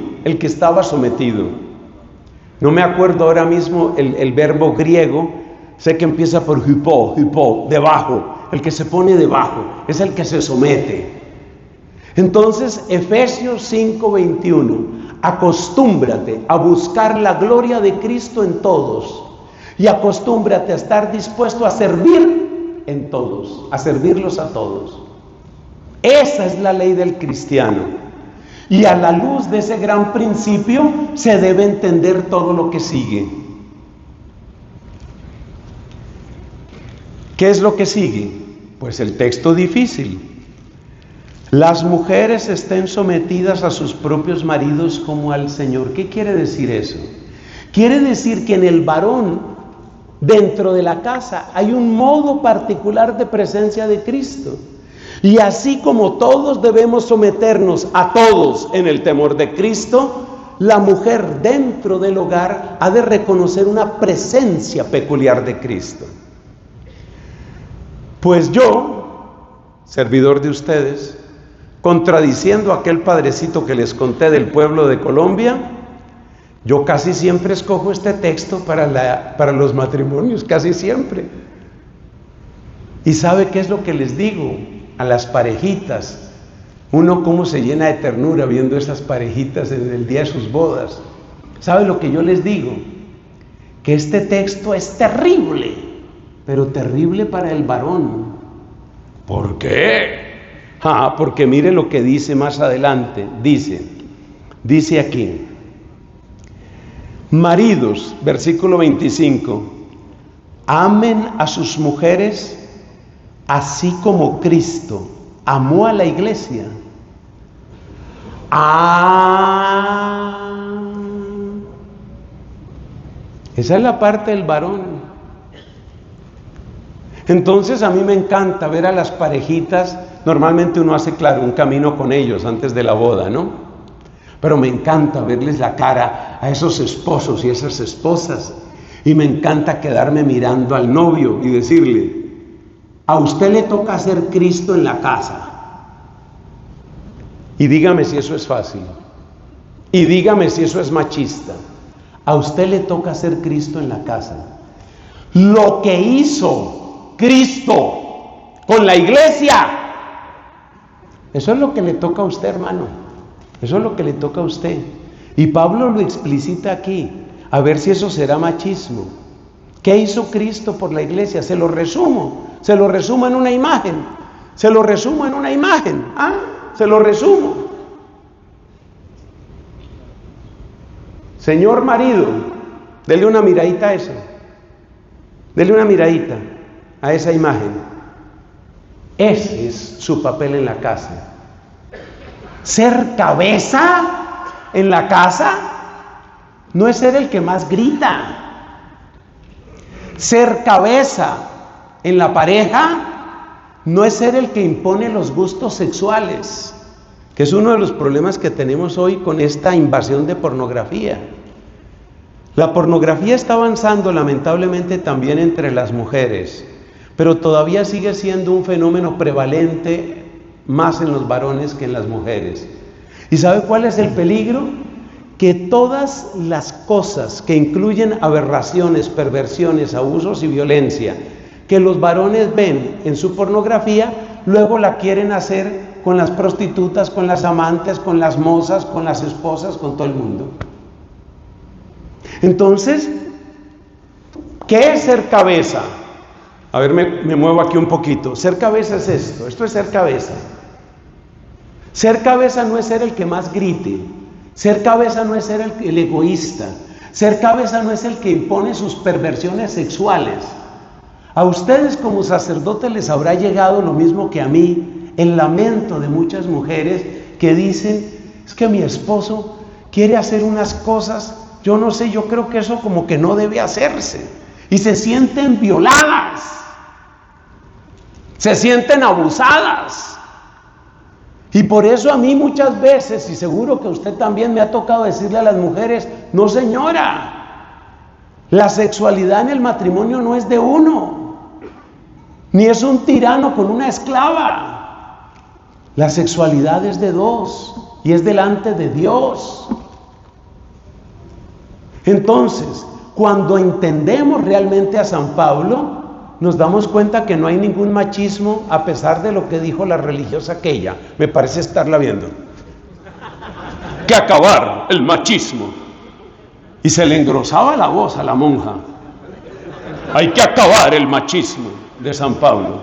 No me acuerdo ahora mismo el verbo griego, sé que empieza por hypo, debajo, el que se pone debajo, es el que se somete. Entonces, Efesios 5:21, acostúmbrate a buscar la gloria de Cristo en todos. Y acostúmbrate a estar dispuesto a servir en todos, a servirlos a todos. Esa es la ley del cristiano. Y a la luz de ese gran principio se debe entender todo lo que sigue. ¿Qué es lo que sigue? Pues el texto difícil. Las mujeres estén sometidas a sus propios maridos como al Señor. ¿Qué quiere decir eso? Quiere decir que en el varón, dentro de la casa, hay un modo particular de presencia de Cristo. Y así como todos debemos someternos a todos en el temor de Cristo, la mujer dentro del hogar ha de reconocer una presencia peculiar de Cristo. Pues yo, servidor de ustedes, contradiciendo aquel padrecito que les conté del pueblo de Colombia, yo casi siempre escojo este texto para los matrimonios, casi siempre. ¿Y sabe qué es lo que les digo a las parejitas? Uno cómo se llena de ternura viendo esas parejitas en el día de sus bodas. ¿Sabe lo que yo les digo? Que este texto es terrible, pero terrible para el varón. ¿Por qué? Porque mire lo que dice más adelante. Dice aquí: maridos, versículo 25, amen a sus mujeres así como Cristo amó a la iglesia. Esa es la parte del varón. Entonces a mí me encanta ver a las parejitas. Normalmente uno hace, claro, un camino con ellos antes de la boda, ¿no? Pero me encanta verles la cara a esos esposos y esas esposas. Y me encanta quedarme mirando al novio y decirle: a usted le toca ser Cristo en la casa. Y dígame si eso es fácil. Y dígame si eso es machista. A usted le toca ser Cristo en la casa. Lo que hizo Cristo con la iglesia, eso es lo que le toca a usted, hermano. Eso es lo que le toca a usted. Y Pablo lo explicita aquí. A ver si eso será machismo. ¿Qué hizo Cristo por la iglesia? Se lo resumo en una imagen. Se lo resumo. Señor marido, dele una miradita a eso. Dele una miradita a esa imagen. Ese es su papel en la casa. Ser cabeza en la casa no es ser el que más grita. Ser cabeza en la pareja no es ser el que impone los gustos sexuales, que es uno de los problemas que tenemos hoy con esta invasión de pornografía. La pornografía está avanzando lamentablemente también entre las mujeres, pero todavía sigue siendo un fenómeno prevalente más en los varones que en las mujeres. ¿Y sabe cuál es el peligro? Que todas las cosas que incluyen aberraciones, perversiones, abusos y violencia que los varones ven en su pornografía, luego la quieren hacer con las prostitutas, con las amantes, con las mozas, con las esposas, con todo el mundo. Entonces, ¿qué es ser cabeza? A ver, me muevo aquí un poquito. Ser cabeza es esto es ser cabeza. Ser cabeza no es ser el que más grite. Ser cabeza no es ser el egoísta. Ser cabeza no es el que impone sus perversiones sexuales. A ustedes como sacerdotes les habrá llegado lo mismo que a mí, el lamento de muchas mujeres que dicen: es que mi esposo quiere hacer unas cosas, yo no sé, yo creo que eso como que no debe hacerse. Y se sienten violadas, se sienten abusadas. Y por eso a mí muchas veces, y seguro que a usted también, me ha tocado decirle a las mujeres: no señora, la sexualidad en el matrimonio no es de uno, ni es un tirano con una esclava. La sexualidad es de dos y es delante de Dios. Entonces, cuando entendemos realmente a San Pablo, nos damos cuenta que no hay ningún machismo, a pesar de lo que dijo la religiosa aquella. Me parece estarla viendo. Que acabar el machismo. Y se le engrosaba la voz a la monja. Hay que acabar el machismo de San Pablo.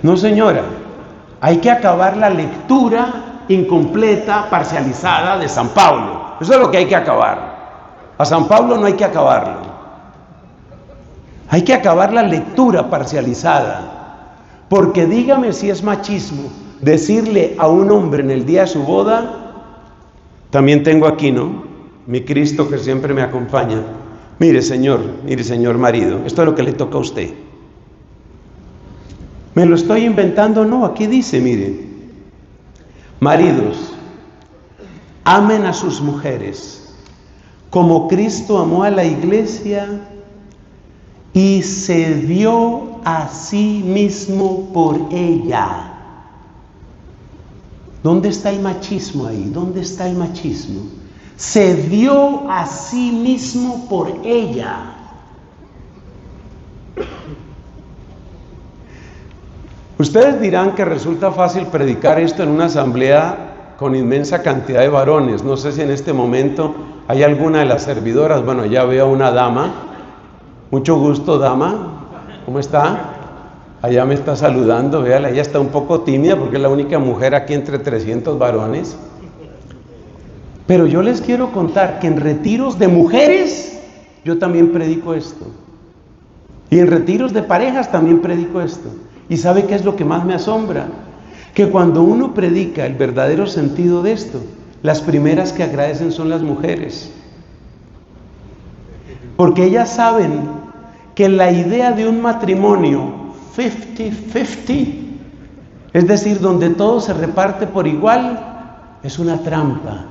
No, señora. Hay que acabar la lectura incompleta, parcializada de San Pablo. Eso es lo que hay que acabar. A San Pablo no hay que acabarlo. Hay que acabar la lectura parcializada, porque dígame si es machismo decirle a un hombre en el día de su boda: también tengo aquí, ¿no?, mi Cristo que siempre me acompaña. Mire señor marido, esto es lo que le toca a usted. ¿Me lo estoy inventando? No, aquí dice, mire: maridos, amen a sus mujeres como Cristo amó a la iglesia y se dio a sí mismo por ella. ¿Dónde está el machismo ahí? ¿Dónde está el machismo? Se dio a sí mismo por ella. Ustedes dirán que resulta fácil predicar esto en una asamblea con inmensa cantidad de varones. No sé si en este momento hay alguna de las servidoras. Bueno, ya veo a una dama. Mucho gusto, dama. ¿Cómo está? Allá me está saludando, véala, ella está un poco tímida porque es la única mujer aquí entre 300 varones. Pero yo les quiero contar que en retiros de mujeres yo también predico esto. Y en retiros de parejas también predico esto. ¿Y sabe qué es lo que más me asombra? Que cuando uno predica el verdadero sentido de esto, las primeras que agradecen son las mujeres. Porque ellas saben que la idea de un matrimonio 50-50, es decir, donde todo se reparte por igual, es una trampa.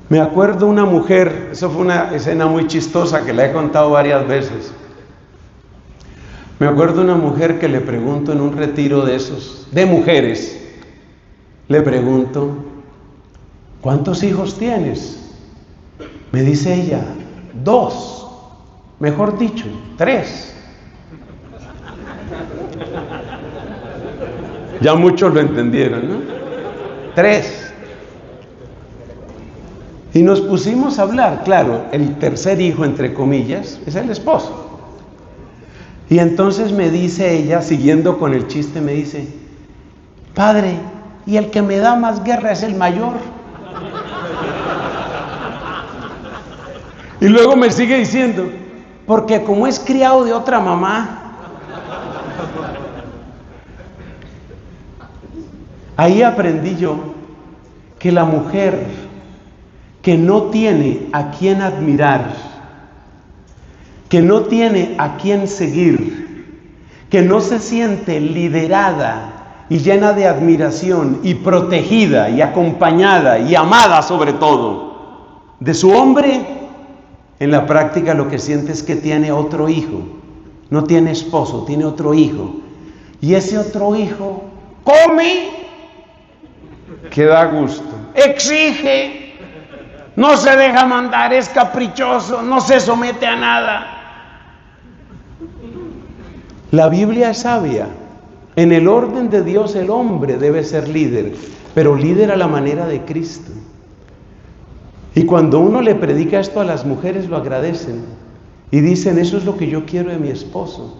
Me acuerdo una mujer, eso fue una escena muy chistosa que la he contado varias veces. Me acuerdo una mujer que le pregunto en un retiro de esos, de mujeres, le pregunto, ¿cuántos hijos tienes? Me dice ella, 2, mejor dicho, 3. Ya muchos lo entendieron, ¿no? 3. Y nos pusimos a hablar, claro, el tercer hijo, entre comillas, es el esposo. Y entonces me dice ella, siguiendo con el chiste, me dice, padre, y el que me da más guerra es el mayor. Y luego me sigue diciendo, porque como es criado de otra mamá. Ahí aprendí yo que la mujer que no tiene a quien admirar, que no tiene a quien seguir, que no se siente liderada y llena de admiración y protegida y acompañada y amada sobre todo de su hombre, en la práctica lo que siente es que tiene otro hijo, no tiene esposo, tiene otro hijo, y ese otro hijo come, que da gusto, exige, no se deja mandar, es caprichoso, no se somete a nada. La Biblia es sabia. En el orden de Dios el hombre debe ser líder, pero líder a la manera de Cristo. Y cuando uno le predica esto a las mujeres lo agradecen y dicen, eso es lo que yo quiero de mi esposo,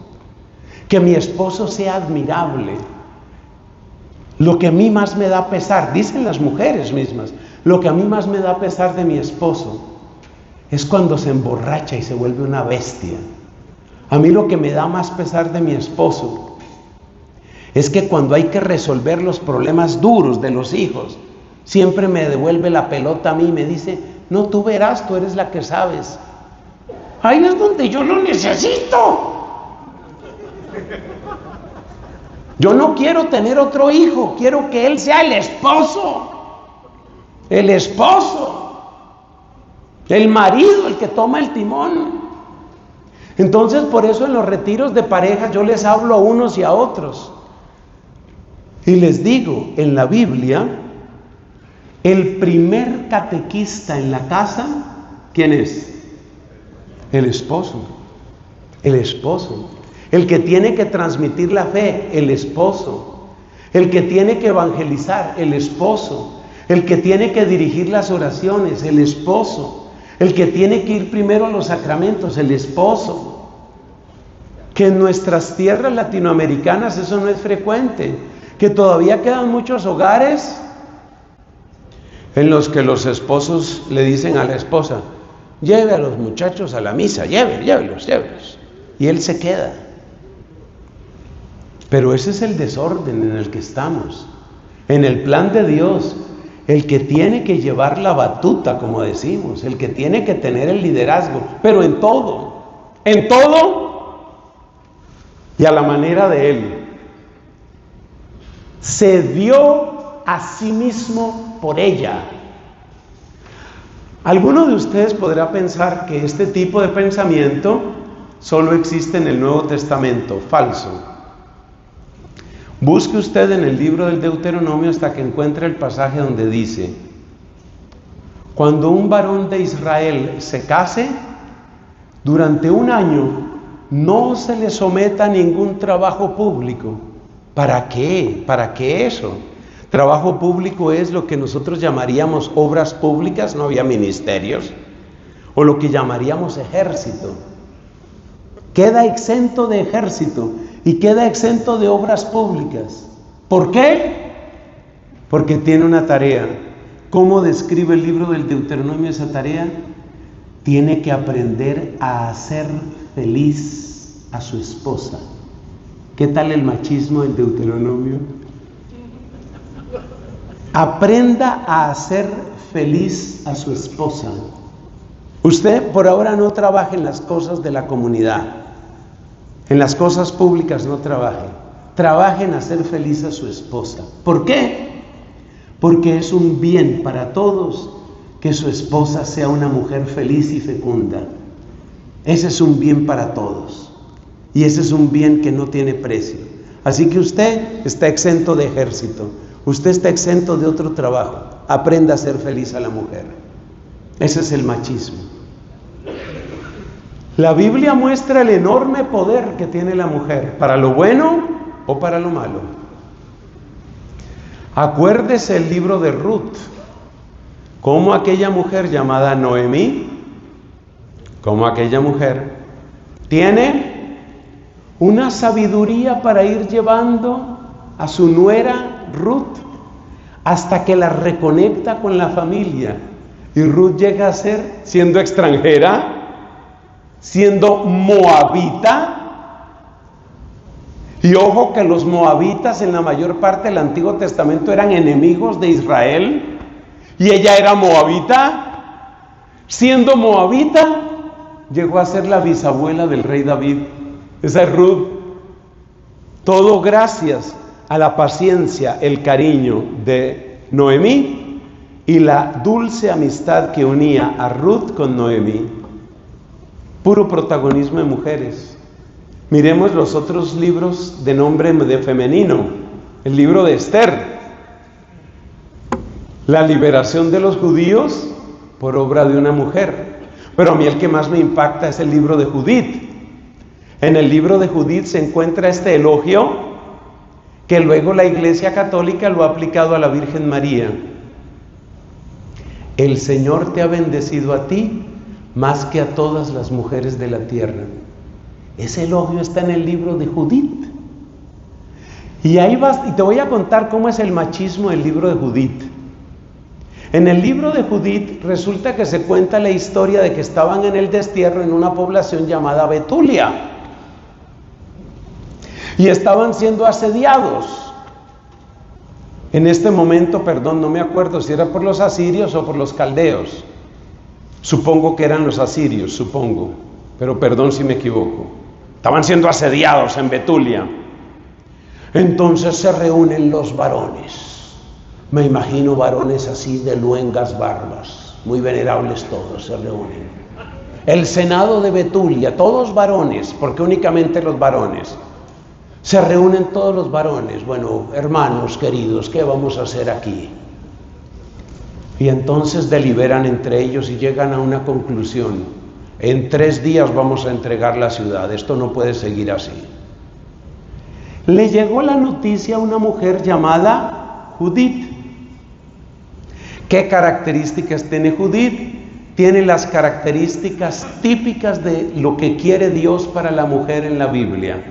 que mi esposo sea admirable. Lo que a mí más me da pesar, dicen las mujeres mismas, lo que a mí más me da pesar de mi esposo es cuando se emborracha y se vuelve una bestia. A mí lo que me da más pesar de mi esposo es que cuando hay que resolver los problemas duros de los hijos, siempre me devuelve la pelota a mí y me dice, no, tú verás, tú eres la que sabes. Ahí es donde yo lo necesito. Yo no quiero tener otro hijo, quiero que él sea el esposo, el marido, el que toma el timón. Entonces, por eso en los retiros de pareja yo les hablo a unos y a otros. Y les digo, en la Biblia, el primer catequista en la casa, ¿quién es? El esposo. El esposo. El que tiene que transmitir la fe, el esposo. El que tiene que evangelizar, el esposo. El que tiene que dirigir las oraciones, el esposo. El que tiene que ir primero a los sacramentos, el esposo. Que en nuestras tierras latinoamericanas eso no es frecuente. Que todavía quedan muchos hogares en los que los esposos le dicen a la esposa, lleve a los muchachos a la misa, llévelos. Y él se queda. Pero ese es el desorden en el que estamos. En el plan de Dios, el que tiene que llevar la batuta, como decimos, el que tiene que tener el liderazgo, pero en todo y a la manera de Él. Se dio a sí mismo por ella. Alguno de ustedes podrá pensar que este tipo de pensamiento solo existe en el Nuevo Testamento. Falso. Busque usted en el libro del Deuteronomio hasta que encuentre el pasaje donde dice, cuando un varón de Israel se case, durante un año no se le someta a ningún trabajo público. ¿Para qué? ¿Para qué eso? Trabajo público es lo que nosotros llamaríamos obras públicas, no había ministerios, o lo que llamaríamos ejército. Queda exento de ejército y queda exento de obras públicas. ¿Por qué? Porque tiene una tarea. ¿Cómo describe el libro del Deuteronomio esa tarea? Tiene que aprender a hacer feliz a su esposa. ¿Qué tal el machismo del Deuteronomio? Aprenda a hacer feliz a su esposa. Usted por ahora no trabaje en las cosas de la comunidad, en las cosas públicas no trabaje. Trabaje en hacer feliz a su esposa. ¿Por qué? Porque es un bien para todos que su esposa sea una mujer feliz y fecunda. Ese es un bien para todos. Y ese es un bien que no tiene precio. Así que usted está exento de ejército. Usted está exento de otro trabajo. Aprenda a ser feliz a la mujer. Ese es el machismo. La Biblia muestra el enorme poder que tiene la mujer, para lo bueno o para lo malo. Acuérdese el libro de Ruth, cómo aquella mujer llamada Noemí, cómo aquella mujer tiene una sabiduría para ir llevando a su nuera Ruth hasta que la reconecta con la familia. Y Ruth llega a ser, siendo extranjera, siendo moabita. Y ojo que los moabitas en la mayor parte del Antiguo Testamento eran enemigos de Israel. Y ella era moabita. Siendo moabita, llegó a ser la bisabuela del rey David. Esa es Ruth. Todo gracias a la paciencia, el cariño de Noemí y la dulce amistad que unía a Ruth con Noemí. Puro protagonismo de mujeres. Miremos los otros libros de nombre de femenino. El libro de Esther. La liberación de los judíos por obra de una mujer. Pero a mí el que más me impacta es el libro de Judith. En el libro de Judith se encuentra este elogio que luego la Iglesia Católica lo ha aplicado a la Virgen María. El Señor te ha bendecido a ti más que a todas las mujeres de la tierra. Ese elogio está en el libro de Judith. Y ahí vas, y te voy a contar cómo es el machismo del libro de Judith. En el libro de Judith resulta que se cuenta la historia de que estaban en el destierro en una población llamada Betulia. Y estaban siendo asediados. En este momento, no me acuerdo si era por los asirios o por los caldeos. Supongo que eran los asirios, pero perdón si me equivoco. Estaban siendo asediados en Betulia. Entonces se reúnen los varones. Me imagino varones así de luengas barbas, muy venerables todos, se reúnen. El senado de Betulia, todos varones, porque únicamente los varones. Se reúnen todos los varones. Bueno, hermanos queridos, ¿qué vamos a hacer aquí? Y entonces deliberan entre ellos y llegan a una conclusión. En 3 días vamos a entregar la ciudad. Esto no puede seguir así. Le llegó la noticia a una mujer llamada Judith. ¿Qué características tiene Judith? Tiene las características típicas de lo que quiere Dios para la mujer en la Biblia.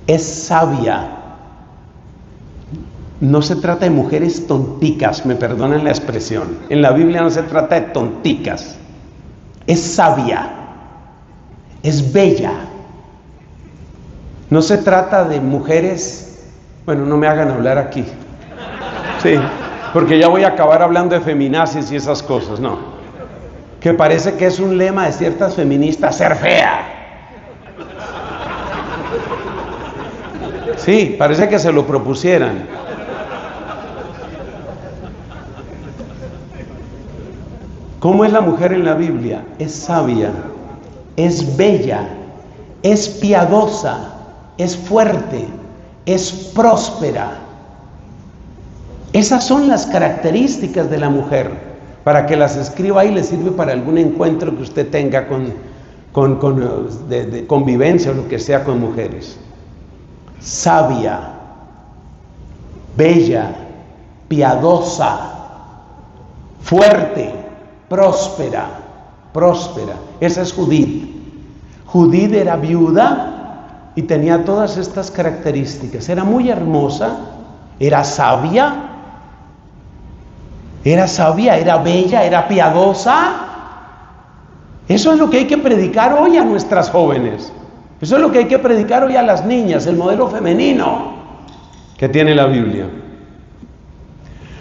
Es sabia. No se trata de mujeres tonticas, me perdonan la expresión. En la Biblia no se trata de tonticas. Es sabia. Es bella. No se trata de mujeres, bueno, no me hagan hablar aquí. Sí, porque ya voy a acabar hablando de feminazis y esas cosas, no. Que parece que es un lema de ciertas feministas, ser fea. Sí, parece que se lo propusieran. ¿Cómo es la mujer en la Biblia? Es sabia, es bella, es piadosa, es fuerte, es próspera. Esas son las características de la mujer. Para que las escriba ahí, le sirve para algún encuentro que usted tenga de convivencia o lo que sea con mujeres. Sabia, bella, piadosa, fuerte, próspera. Esa es Judith. Judith era viuda y tenía todas estas características. Era muy hermosa, era sabia, era bella, era piadosa Eso es lo que hay que predicar hoy a nuestras jóvenes. Eso es lo que hay que predicar hoy a las niñas, el modelo femenino que tiene la Biblia.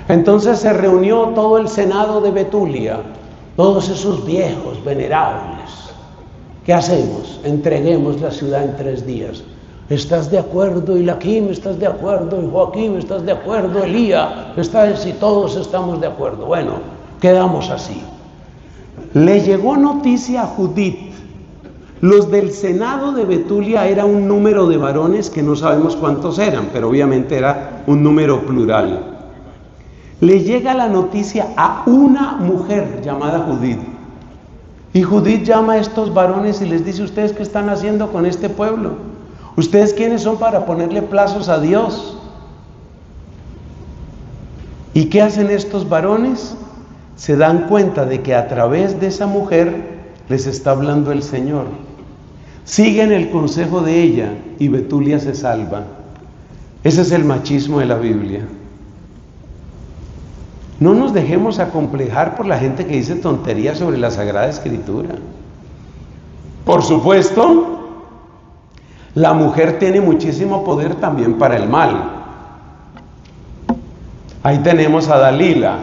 Entonces se reunió todo el senado de Betulia, todos esos viejos venerables. ¿Qué hacemos? Entreguemos la ciudad en 3 días. ¿Estás de acuerdo, Eliakim? ¿Estás de acuerdo, Joaquín? ¿Estás de acuerdo, Elías? Si todos estamos de acuerdo. Bueno, quedamos así. Le llegó noticia a Judith. Los del senado de Betulia era un número de varones que no sabemos cuántos eran, pero obviamente era un número plural. Le llega la noticia a una mujer llamada Judith. Y Judith llama a estos varones y les dice: ¿ustedes qué están haciendo con este pueblo? ¿Ustedes quiénes son para ponerle plazos a Dios? ¿Y qué hacen estos varones? Se dan cuenta de que a través de esa mujer les está hablando el Señor. Siguen el consejo de ella y Betulia se salva. Ese es el machismo de la Biblia. No nos dejemos acomplejar por la gente que dice tonterías sobre la Sagrada Escritura. Por supuesto, la mujer tiene muchísimo poder también para el mal. Ahí tenemos a Dalila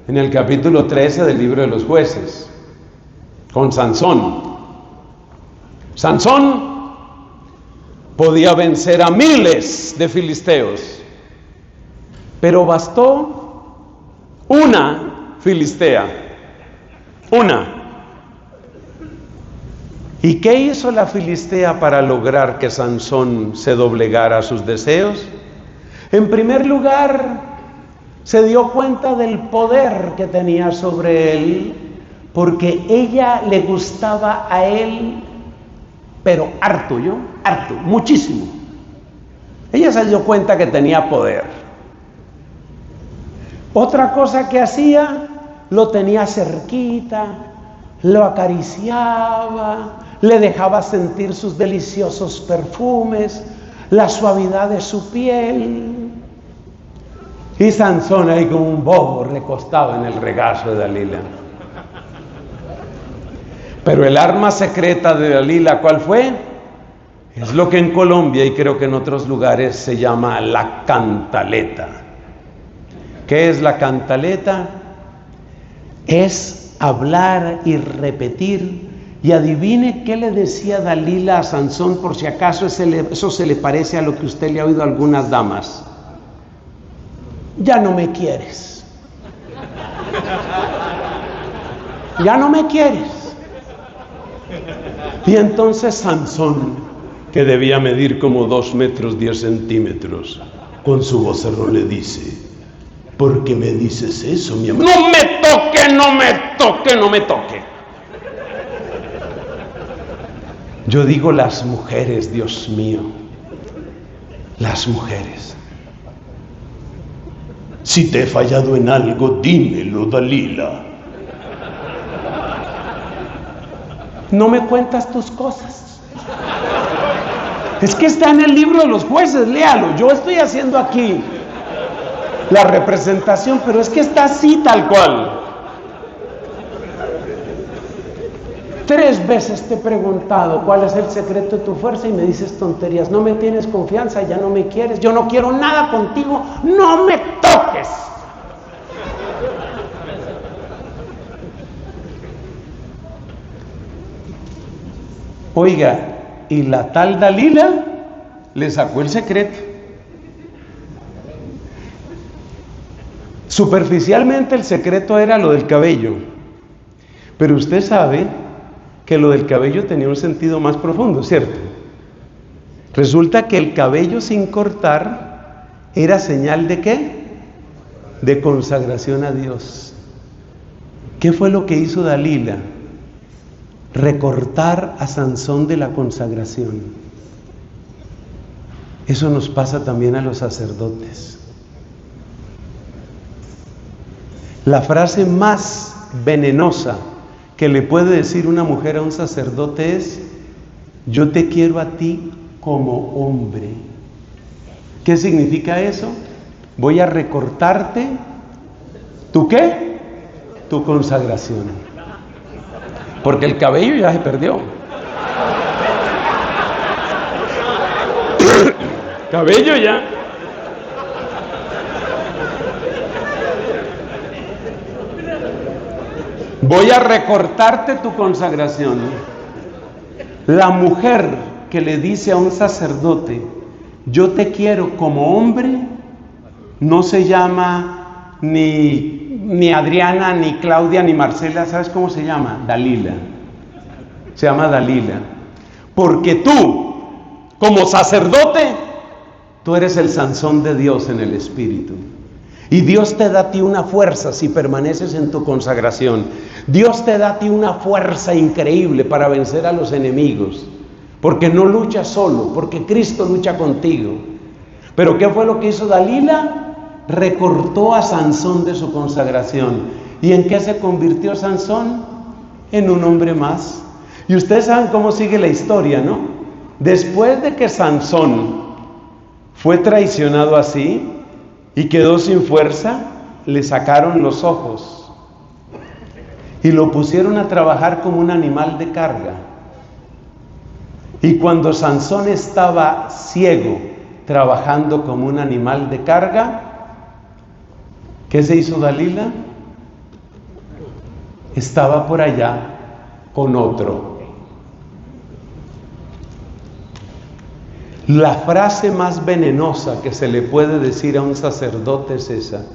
en el capítulo 13 del libro de los Jueces, con Sansón. Sansón podía vencer a miles de filisteos, pero bastó una filistea, una. ¿Y qué hizo la filistea para lograr que Sansón se doblegara a sus deseos? En primer lugar, se dio cuenta del poder que tenía sobre él, porque ella le gustaba a él, pero harto, muchísimo. Ella se dio cuenta que tenía poder. Otra cosa que hacía, lo tenía cerquita, lo acariciaba, le dejaba sentir sus deliciosos perfumes, la suavidad de su piel. Y Sansón ahí como un bobo recostado en el regazo de Dalila. Pero el arma secreta de Dalila, ¿cuál fue? Es lo que en Colombia y creo que en otros lugares se llama la cantaleta. ¿Qué es la cantaleta? Es hablar y repetir. Y adivine qué le decía Dalila a Sansón, por si acaso eso se le parece a lo que usted le ha oído a algunas damas. Ya no me quieres. Ya no me quieres. Y entonces Sansón, que debía medir como 2 metros 10 centímetros, con su vocerrón le dice: ¿por qué me dices eso, mi amor? ¡No me toque, no me toque, no me toque! Yo digo las mujeres, Dios mío, las mujeres. Si te he fallado en algo, dímelo, Dalila. No me cuentas tus cosas. Es que está en el libro de los Jueces, léalo. Yo estoy haciendo aquí la representación, pero es que está así tal cual. 3 veces te he preguntado cuál es el secreto de tu fuerza y me dices tonterías. No me tienes confianza, ya no me quieres, yo no quiero nada contigo, no me toques. Oiga, y la tal Dalila le sacó el secreto. Superficialmente el secreto era lo del cabello, pero usted sabe que lo del cabello tenía un sentido más profundo, ¿cierto? Resulta que el cabello sin cortar era señal ¿de qué? De consagración a Dios. ¿Qué fue lo que hizo Dalila? Recortar a Sansón de la consagración. Eso nos pasa también a los sacerdotes. La frase más venenosa que le puede decir una mujer a un sacerdote es: yo te quiero a ti como hombre. ¿Qué significa eso? Voy a recortarte, ¿tu qué? Tu consagración. porque el cabello ya se perdió. Cabello ya. Voy a recortarte tu consagración. La mujer que le dice a un sacerdote, yo te quiero como hombre, no se llama ni Adriana, ni Claudia, ni Marcela. ¿Sabes cómo se llama? Dalila. Se llama Dalila. Porque tú, como sacerdote, tú eres el Sansón de Dios en el Espíritu. Y Dios te da a ti una fuerza si permaneces en tu consagración. Dios te da a ti una fuerza increíble para vencer a los enemigos. Porque no luchas solo, porque Cristo lucha contigo. Pero ¿qué fue lo que hizo Dalila? Recortó a Sansón de su consagración. ¿Y en qué se convirtió Sansón? En un hombre más. Y ustedes saben cómo sigue la historia, ¿no? Después de que Sansón fue traicionado así y quedó sin fuerza, le sacaron los ojos y lo pusieron a trabajar como un animal de carga. Y cuando Sansón estaba ciego, trabajando como un animal de carga, ¿qué se hizo Dalila? Estaba por allá con otro. La frase más venenosa que se le puede decir a un sacerdote es esa: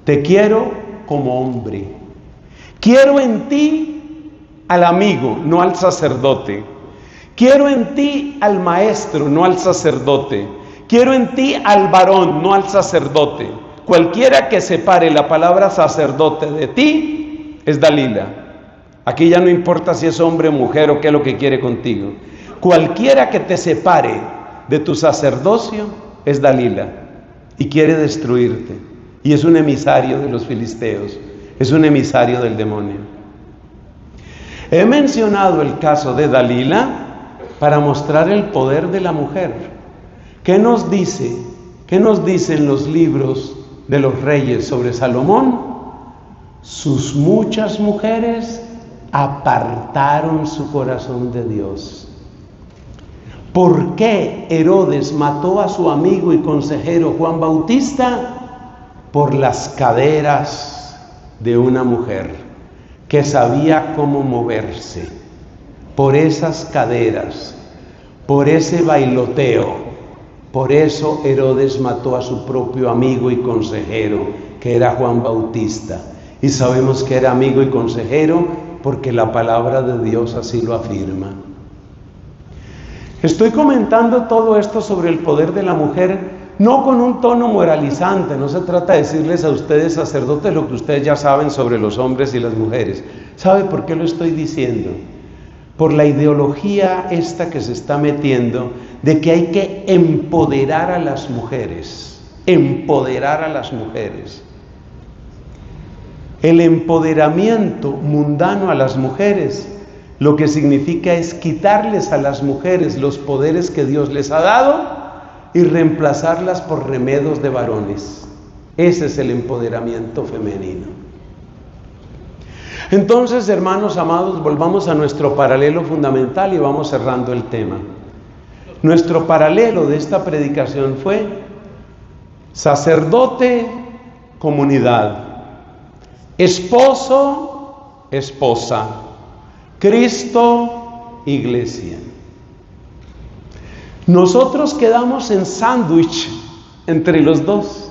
te quiero como hombre. Quiero en ti al amigo, no al sacerdote. Quiero en ti al maestro, no al sacerdote. Quiero en ti al varón, no al sacerdote. Cualquiera que separe la palabra sacerdote de ti es Dalila. Aquí ya no importa si es hombre o mujer o qué es lo que quiere contigo. Cualquiera que te separe de tu sacerdocio es Dalila y quiere destruirte. Y es un emisario de los filisteos, es un emisario del demonio. He mencionado el caso de Dalila para mostrar el poder de la mujer. ¿Qué nos dice? ¿Qué nos dicen los libros de los reyes sobre Salomón? Sus muchas mujeres apartaron su corazón de Dios. ¿Por qué Herodes mató a su amigo y consejero Juan Bautista? Por las caderas de una mujer que sabía cómo moverse. Por esas caderas, por ese bailoteo. Por eso Herodes mató a su propio amigo y consejero, que era Juan Bautista. Y sabemos que era amigo y consejero porque la palabra de Dios así lo afirma. Estoy comentando todo esto sobre el poder de la mujer, no con un tono moralizante. No se trata de decirles a ustedes, sacerdotes, lo que ustedes ya saben sobre los hombres y las mujeres. ¿Sabe por qué lo estoy diciendo? Por la ideología esta que se está metiendo de que hay que empoderar a las mujeres. Empoderar a las mujeres. El empoderamiento mundano a las mujeres lo que significa es quitarles a las mujeres los poderes que Dios les ha dado y reemplazarlas por remedos de varones. Ese es el empoderamiento femenino. Entonces, hermanos amados, volvamos a nuestro paralelo fundamental y vamos cerrando el tema. Nuestro paralelo de esta predicación fue sacerdote, comunidad, esposo, esposa, Cristo, iglesia. Nosotros quedamos en sándwich entre los dos.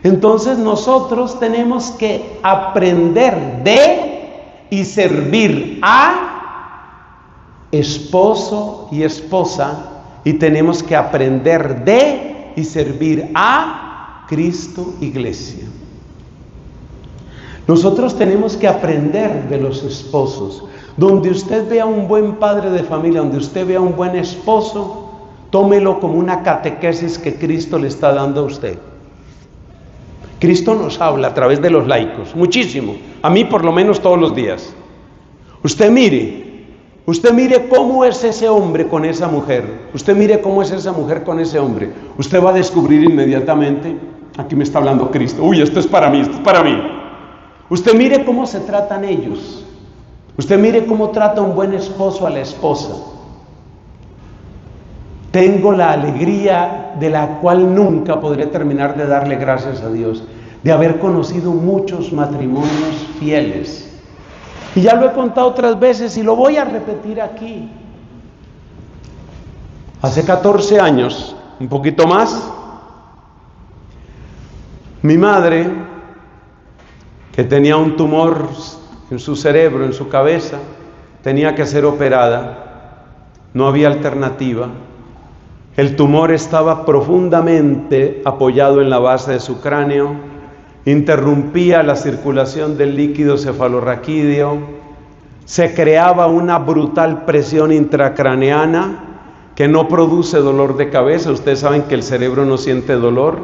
Entonces nosotros tenemos que aprender de y servir a esposo y esposa, y tenemos que aprender de y servir a Cristo, iglesia. Nosotros tenemos que aprender de los esposos. Donde usted vea un buen padre de familia, donde usted vea un buen esposo, tómelo como una catequesis que Cristo le está dando a usted. Cristo nos habla a través de los laicos, muchísimo, a mí por lo menos todos los días. Usted mire cómo es ese hombre con esa mujer, usted mire cómo es esa mujer con ese hombre. Usted va a descubrir inmediatamente, aquí me está hablando Cristo, uy, esto es para mí, esto es para mí. Usted mire cómo se tratan ellos. Usted mire cómo trata un buen esposo a la esposa. Tengo la alegría de la cual nunca podré terminar de darle gracias a Dios, de haber conocido muchos matrimonios fieles. Y ya lo he contado otras veces y lo voy a repetir aquí. Hace 14 años, un poquito más, mi madre, que tenía un tumor en su cerebro, en su cabeza, tenía que ser operada. No había alternativa. El tumor estaba profundamente apoyado en la base de su cráneo, interrumpía la circulación del líquido cefalorraquídeo, se creaba una brutal presión intracraneana que no produce dolor de cabeza. Ustedes saben que el cerebro no siente dolor,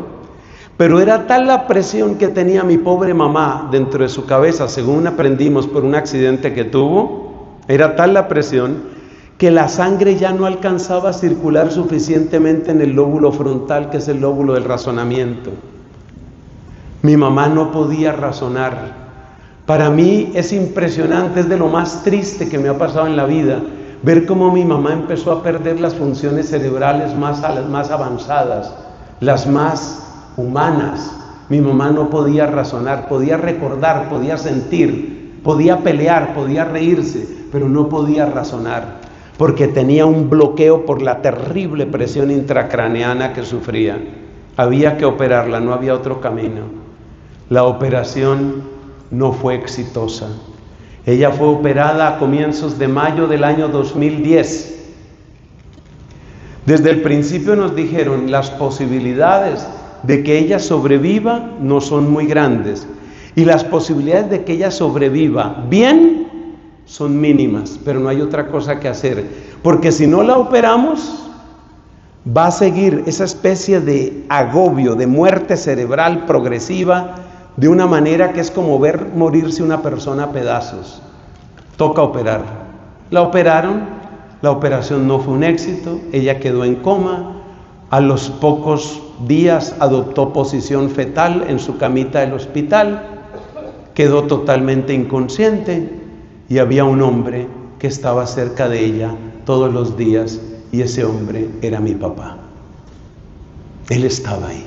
pero era tal la presión que tenía mi pobre mamá dentro de su cabeza, según aprendimos por un accidente que tuvo, era tal la presión que la sangre ya no alcanzaba a circular suficientemente en el lóbulo frontal, que es el lóbulo del razonamiento. Mi mamá no podía razonar. Para mí es impresionante, es de lo más triste que me ha pasado en la vida, ver cómo mi mamá empezó a perder las funciones cerebrales más avanzadas, las más humanas. Mi mamá no podía razonar, podía recordar, podía sentir, podía pelear, podía reírse, pero no podía razonar, porque tenía un bloqueo por la terrible presión intracraneana que sufría. Había que operarla, no había otro camino. La operación no fue exitosa. Ella fue operada a comienzos de mayo del año 2010. Desde el principio nos dijeron, las posibilidades de que ella sobreviva no son muy grandes, y las posibilidades de que ella sobreviva bien son mínimas, pero no hay otra cosa que hacer, porque si no la operamos, va a seguir esa especie de agobio, de muerte cerebral progresiva, de una manera que es como ver morirse una persona a pedazos. Toca operar. La operaron, la operación no fue un éxito, ella quedó en coma, a los pocos días adoptó posición fetal en su camita del hospital, quedó totalmente inconsciente, y había un hombre que estaba cerca de ella todos los días, y ese hombre era mi papá. Él estaba ahí.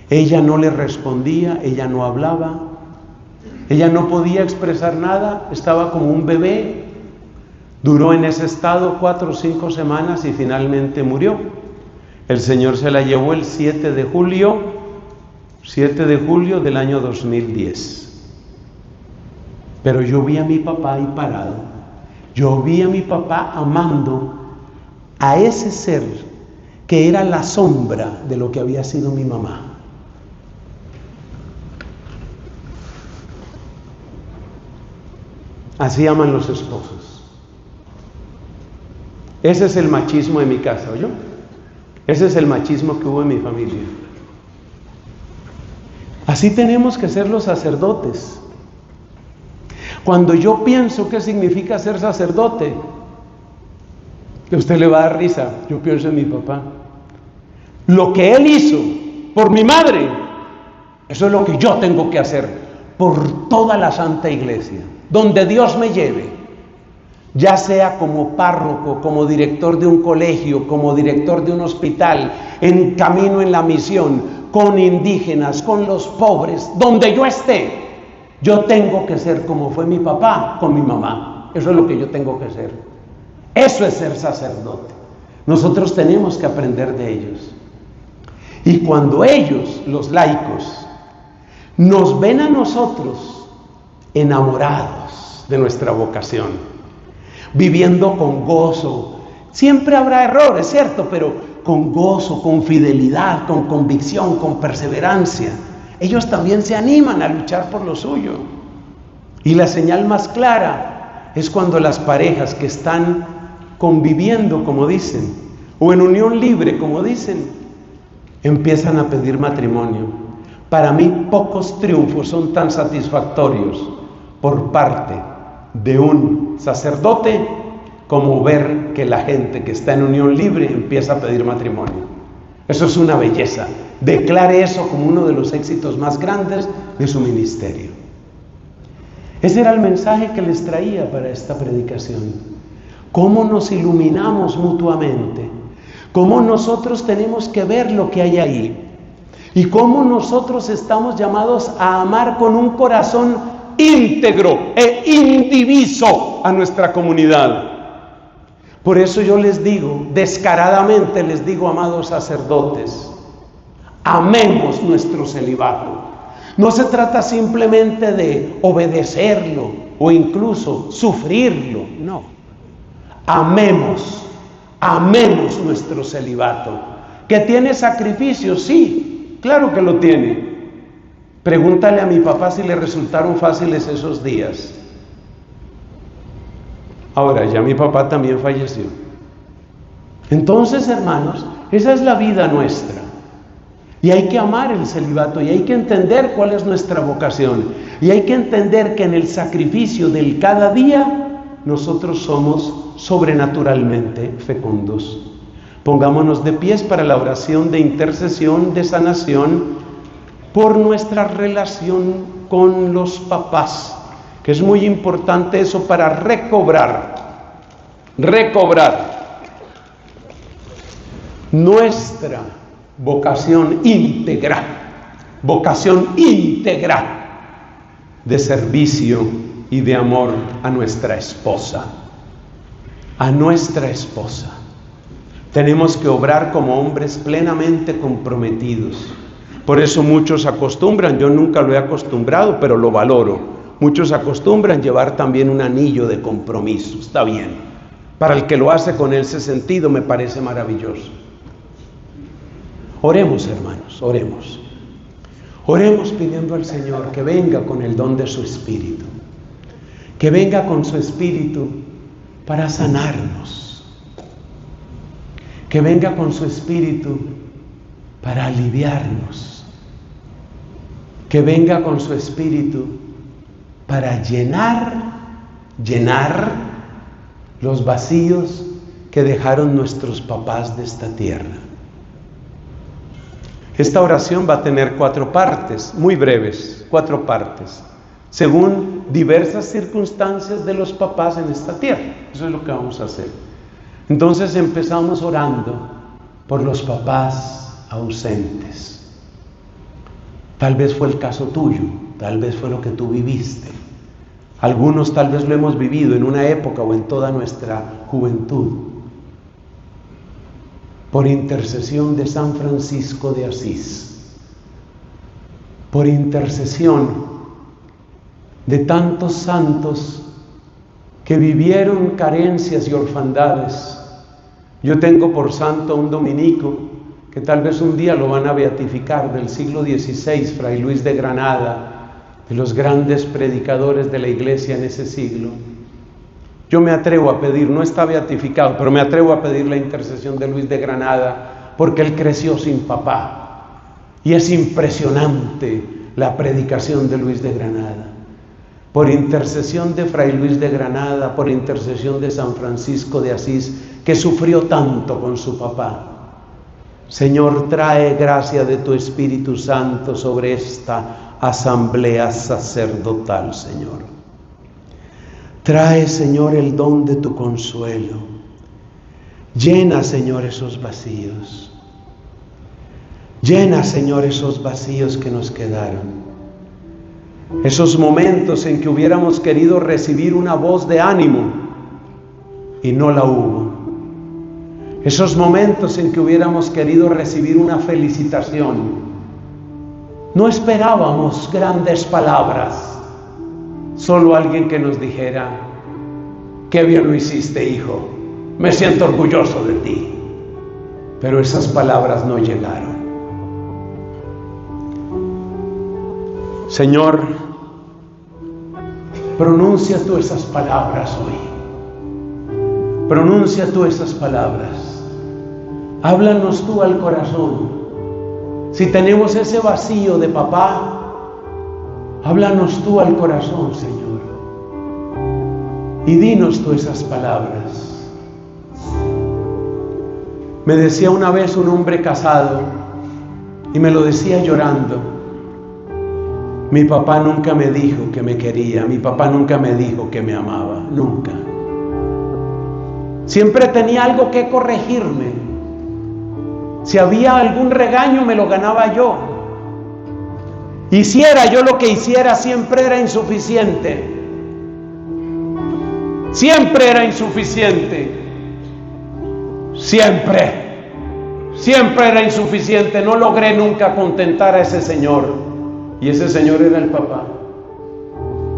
Ella no le respondía, ella no hablaba, ella no podía expresar nada, estaba como un bebé. Duró en ese estado 4 o 5 semanas y finalmente murió. El Señor se la llevó el 7 de julio del año 2010. Pero yo vi a mi papá ahí parado, yo vi a mi papá amando a ese ser que era la sombra de lo que había sido mi mamá. Así aman los esposos. Ese es el machismo de mi casa, ¿oyó? Ese es el machismo que hubo en mi familia. Así tenemos que ser los sacerdotes. Cuando yo pienso qué significa ser sacerdote, que a usted le va a dar risa, yo pienso en mi papá. Lo que él hizo por mi madre, eso es lo que yo tengo que hacer por toda la Santa Iglesia, donde Dios me lleve, ya sea como párroco, como director de un colegio, como director de un hospital, en camino en la misión, con indígenas, con los pobres, donde yo esté. Yo tengo que ser como fue mi papá con mi mamá. Eso es lo que yo tengo que ser. Eso es ser sacerdote. Nosotros tenemos que aprender de ellos. Y cuando ellos, los laicos, nos ven a nosotros enamorados de nuestra vocación, viviendo con gozo, siempre habrá errores, ¿cierto? Pero con gozo, con fidelidad, con convicción, con perseverancia, ellos también se animan a luchar por lo suyo. Y la señal más clara es cuando las parejas que están conviviendo, como dicen, o en unión libre, como dicen, empiezan a pedir matrimonio. Para mí, pocos triunfos son tan satisfactorios por parte de un sacerdote como ver que la gente que está en unión libre empieza a pedir matrimonio. Eso es una belleza. Declare eso como uno de los éxitos más grandes de su ministerio. Ese era el mensaje que les traía para esta predicación. Cómo nos iluminamos mutuamente, cómo nosotros tenemos que ver lo que hay ahí y cómo nosotros estamos llamados a amar con un corazón íntegro e indiviso a nuestra comunidad. Por eso yo les digo, descaradamente les digo, amados sacerdotes, amemos nuestro celibato. No se trata simplemente de obedecerlo o incluso sufrirlo, no. Amemos nuestro celibato. ¿Que tiene sacrificio? Sí, claro que lo tiene. Pregúntale a mi papá si le resultaron fáciles esos días. Ahora, ya mi papá también falleció. Entonces, hermanos, esa es la vida nuestra. Y hay que amar el celibato y hay que entender cuál es nuestra vocación. Y hay que entender que en el sacrificio del cada día nosotros somos sobrenaturalmente fecundos. Pongámonos de pies para la oración de intercesión, de sanación, por nuestra relación con los papás, que es muy importante eso para recobrar nuestra vocación íntegra de servicio y de amor a nuestra esposa. Tenemos que obrar como hombres plenamente comprometidos. Por eso muchos acostumbran, yo nunca lo he acostumbrado, pero lo valoro. Muchos acostumbran llevar también un anillo de compromiso, está bien. Para el que lo hace con ese sentido me parece maravilloso. Oremos, hermanos, oremos. Oremos pidiendo al Señor que venga con el don de su Espíritu. Que venga con su Espíritu para sanarnos. Que venga con su Espíritu para aliviarnos. Que venga con su Espíritu para llenar los vacíos que dejaron nuestros papás de esta tierra. Esta oración va a tener 4 partes, muy breves, 4 partes, según diversas circunstancias de los papás en esta tierra. Eso es lo que vamos a hacer. Entonces empezamos orando por los papás ausentes. Tal vez fue el caso tuyo, tal vez fue lo que tú viviste. Algunos tal vez lo hemos vivido en una época o en toda nuestra juventud. Por intercesión de San Francisco de Asís, por intercesión de tantos santos que vivieron carencias y orfandades. Yo tengo por santo a un dominico que tal vez un día lo van a beatificar, del siglo XVI, Fray Luis de Granada, de los grandes predicadores de la iglesia en ese siglo. Yo me atrevo a pedir, no está beatificado, pero me atrevo a pedir la intercesión de Luis de Granada, porque él creció sin papá. Y es impresionante la predicación de Luis de Granada. Por intercesión de Fray Luis de Granada, por intercesión de San Francisco de Asís, que sufrió tanto con su papá. Señor, trae gracia de tu Espíritu Santo sobre esta asamblea sacerdotal, Señor. Trae, Señor, el don de tu consuelo. Llena, Señor, esos vacíos. Llena, Señor, esos vacíos que nos quedaron. Esos momentos en que hubiéramos querido recibir una voz de ánimo y no la hubo. Esos momentos en que hubiéramos querido recibir una felicitación. No esperábamos grandes palabras, solo alguien que nos dijera: qué bien lo hiciste, hijo, me siento orgulloso de ti. Pero esas palabras no llegaron. Señor, pronuncia tú esas palabras hoy. Pronuncia tú esas palabras. Háblanos tú al corazón. Si tenemos ese vacío de papá, háblanos tú al corazón, Señor. Y dinos tú esas palabras. Me decía una vez un hombre casado, y me lo decía llorando: Mi papá nunca me dijo que me quería, mi papá nunca me dijo que me amaba, nunca. Siempre tenía algo que corregirme. Si había algún regaño, me lo ganaba yo. Hiciera yo lo que hiciera, siempre era insuficiente. Siempre era insuficiente. Siempre era insuficiente. No logré nunca contentar a ese señor. Y ese señor era el papá.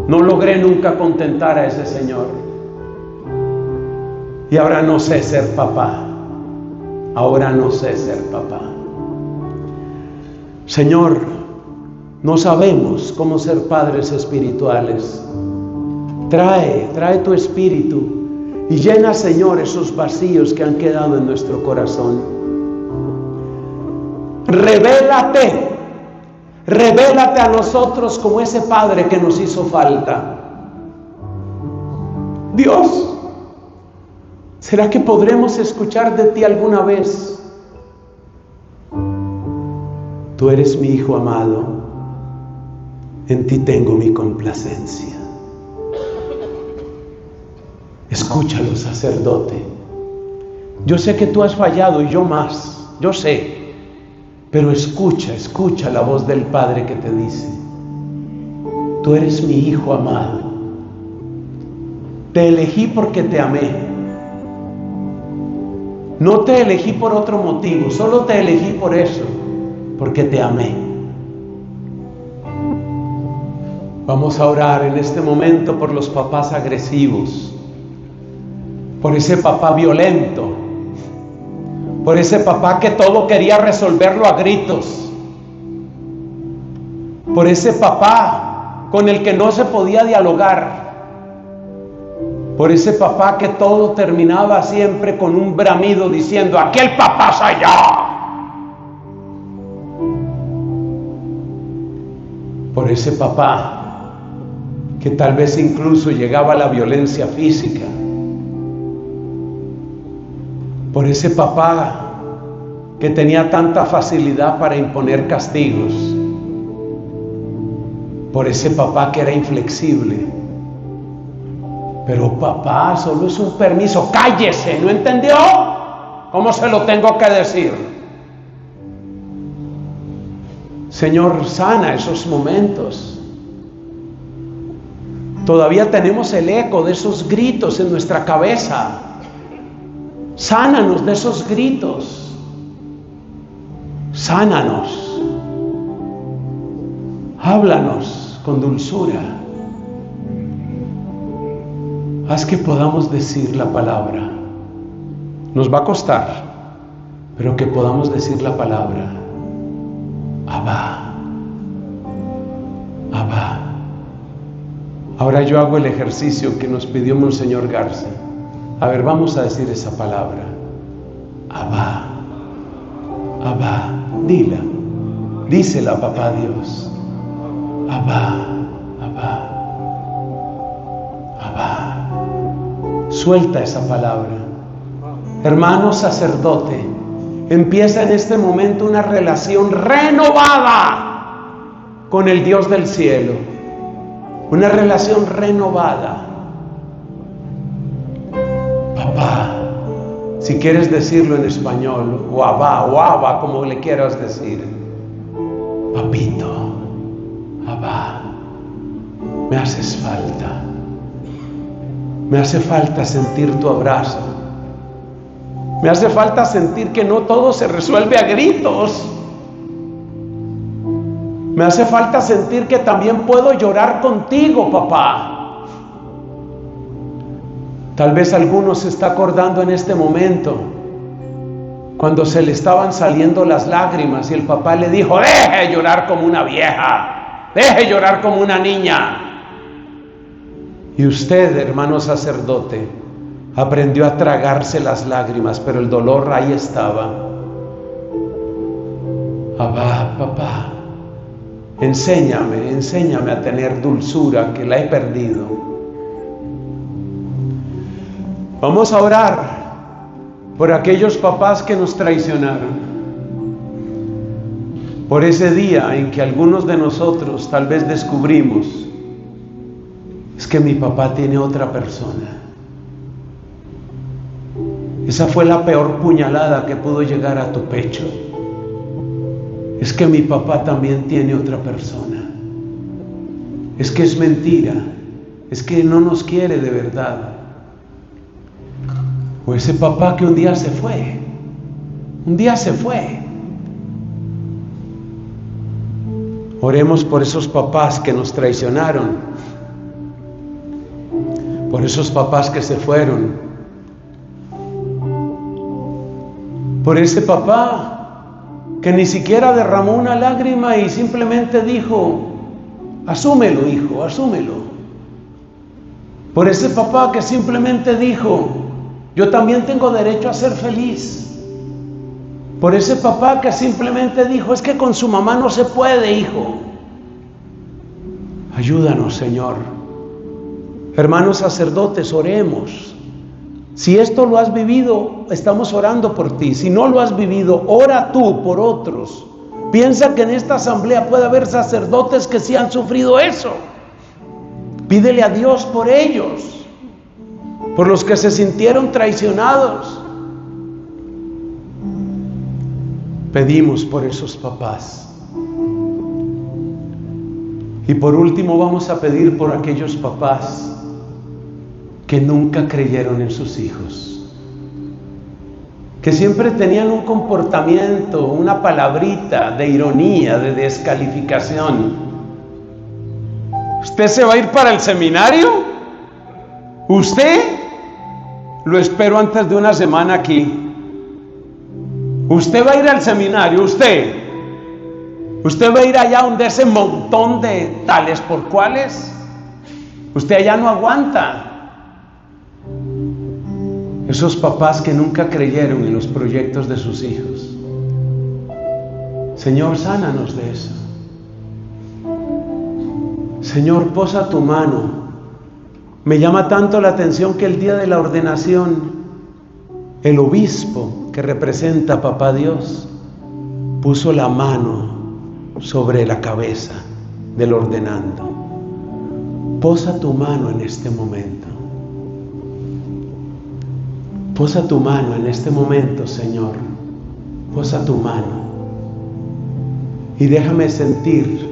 No logré nunca contentar a ese señor. Y ahora no sé ser papá. Ahora no sé ser papá. Señor, no sabemos cómo ser padres espirituales. Trae tu espíritu y llena, Señor, esos vacíos que han quedado en nuestro corazón. Revélate a nosotros como ese Padre que nos hizo falta. Dios, ¿será que podremos escuchar de ti alguna vez? Tú eres mi Hijo amado, en ti tengo mi complacencia. Escúchalo, sacerdote. Yo sé que tú has fallado y yo más, yo sé. Pero escucha la voz del Padre que te dice: tú eres mi Hijo amado. Te elegí porque te amé. No te elegí por otro motivo, solo te elegí por eso, porque te amé. Vamos a orar en este momento por los papás agresivos, por ese papá violento, por ese papá que todo quería resolverlo a gritos, por ese papá con el que no se podía dialogar, por ese papá que todo terminaba siempre con un bramido diciendo: aquel papá soy yo. Por ese papá que tal vez incluso llegaba a la violencia física. Por ese papá que tenía tanta facilidad para imponer castigos. Por ese papá que era inflexible. Pero papá, solo es un permiso. ¡Cállese! ¿No entendió? ¿Cómo se lo tengo que decir? Señor, sana esos momentos. Todavía tenemos el eco de esos gritos en nuestra cabeza. Sánanos de esos gritos. Sánanos. Háblanos con dulzura. Haz que podamos decir la palabra. Nos va a costar, pero que podamos decir la palabra. Abba. Abba. Ahora yo hago el ejercicio que nos pidió Monseñor Garza. A ver, vamos a decir esa palabra. Abba. Abba. Dila. Dísela, papá Dios. Abba. Abba. Abba. Suelta esa palabra. Hermano sacerdote, empieza en este momento una relación renovada con el Dios del cielo. Una relación renovada. Papá, si quieres decirlo en español, o abba, como le quieras decir. Papito, abba, me haces falta. Me hace falta sentir tu abrazo. Me hace falta sentir que no todo se resuelve a gritos. Me hace falta sentir que también puedo llorar contigo, papá. Tal vez alguno se está acordando en este momento cuando se le estaban saliendo las lágrimas y el papá le dijo: deje llorar como una vieja, deje llorar como una niña. Y usted, hermano sacerdote, aprendió a tragarse las lágrimas, pero el dolor ahí estaba. Abba, papá, enséñame a tener dulzura, que la he perdido. Vamos a orar por aquellos papás que nos traicionaron. por ese día en que algunos de nosotros tal vez descubrimos, es que mi papá tiene otra persona. Esa fue la peor puñalada que pudo llegar a tu pecho. Es que mi papá también tiene otra persona. Es que es mentira. Es que no nos quiere de verdad. O ese papá que un día se fue. Un día se fue. Oremos por esos papás que nos traicionaron. Por esos papás que se fueron. Por ese papá que ni siquiera derramó una lágrima y simplemente dijo: asúmelo, hijo, asúmelo. Por ese papá que simplemente dijo: yo también tengo derecho a ser feliz. Por ese papá que simplemente dijo: es que con su mamá no se puede, hijo. Ayúdanos, Señor. Hermanos sacerdotes, oremos. Si esto lo has vivido, estamos orando por ti. Si no lo has vivido, ora tú por otros. Piensa que en esta asamblea puede haber sacerdotes que sí han sufrido eso. Pídele a Dios por ellos, por los que se sintieron traicionados. Pedimos por esos papás. Y por último vamos a pedir por aquellos papás que nunca creyeron en sus hijos, que siempre tenían un comportamiento, una palabrita de ironía, de descalificación. ¿Usted se va a ir para el seminario? ¿Usted? Lo espero antes de una semana aquí. ¿Usted va a ir al seminario? ¿Usted va a ir allá donde ese montón de tales por cuales? Usted allá no aguanta. Esos papás que nunca creyeron en los proyectos de sus hijos. Señor, sánanos de eso. Señor, posa tu mano. Me llama tanto la atención que el día de la ordenación, el obispo que representa a Papá Dios puso la mano sobre la cabeza del ordenando. Posa tu mano en este momento. Posa tu mano en este momento, Señor. Posa tu mano. Y déjame sentir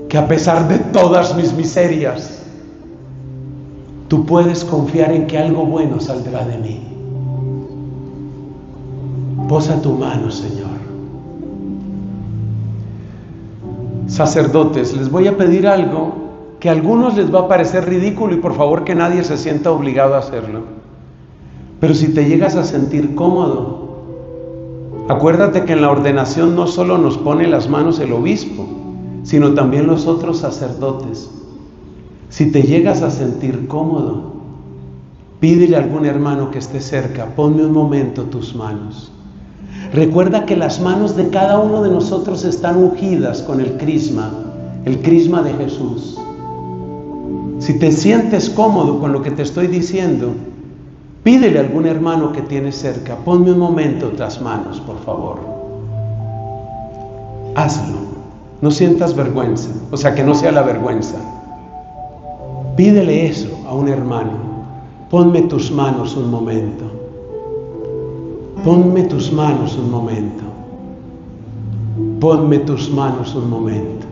que a pesar de todas mis miserias, tú puedes confiar en que algo bueno saldrá de mí. Posa tu mano, Señor. Sacerdotes, les voy a pedir algo que a algunos les va a parecer ridículo y por favor que nadie se sienta obligado a hacerlo. Pero si te llegas a sentir cómodo, acuérdate que en la ordenación no solo nos pone las manos el obispo, sino también los otros sacerdotes. Si te llegas a sentir cómodo, pídele a algún hermano que esté cerca: ponme un momento tus manos. Recuerda que las manos de cada uno de nosotros están ungidas con el crisma de Jesús. Si te sientes cómodo con lo que te estoy diciendo, pídele a algún hermano que tienes cerca: ponme un momento las manos, por favor. Hazlo. No sientas vergüenza, o sea, que no sea la vergüenza. Pídele eso a un hermano: ponme tus manos un momento. Ponme tus manos un momento. Ponme tus manos un momento.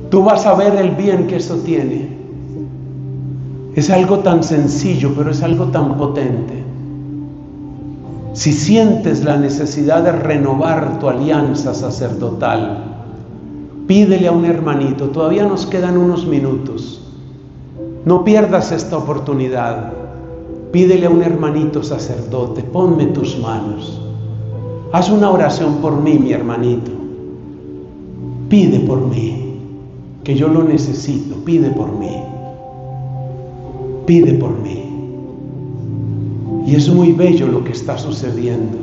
Tú vas a ver el bien que eso tiene. Es algo tan sencillo, pero es algo tan potente. Si sientes la necesidad de renovar tu alianza sacerdotal, pídele a un hermanito. Todavía nos quedan unos minutos. No pierdas esta oportunidad. Pídele a un hermanito sacerdote: ponme tus manos. Haz una oración por mí, mi hermanito. Pide por mí, que yo lo necesito. Pide por mí. Pide por mí. Y es muy bello lo que está sucediendo.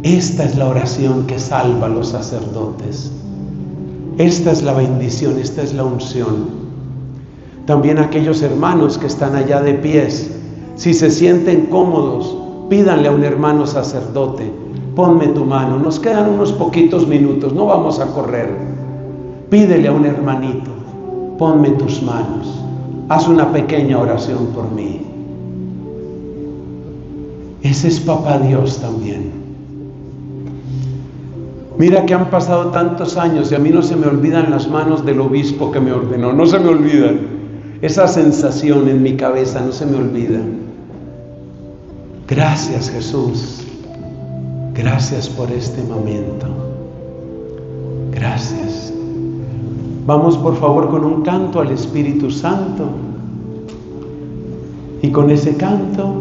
Esta es la oración que salva a los sacerdotes. Esta es la bendición, esta es la unción. También aquellos hermanos que están allá de pies, si se sienten cómodos, pídanle a un hermano sacerdote: ponme tu mano. Nos quedan unos poquitos minutos, no vamos a correr. Pídele a un hermanito, ponme tus manos. Haz una pequeña oración por mí. Ese es Papá Dios también. Mira que han pasado tantos años y a mí no se me olvidan las manos del obispo que me ordenó, no se me olvidan. Esa sensación en mi cabeza no se me olvida. Gracias, Jesús. Gracias por este momento. Gracias. Vamos por favor con un canto al Espíritu Santo. Y con ese canto,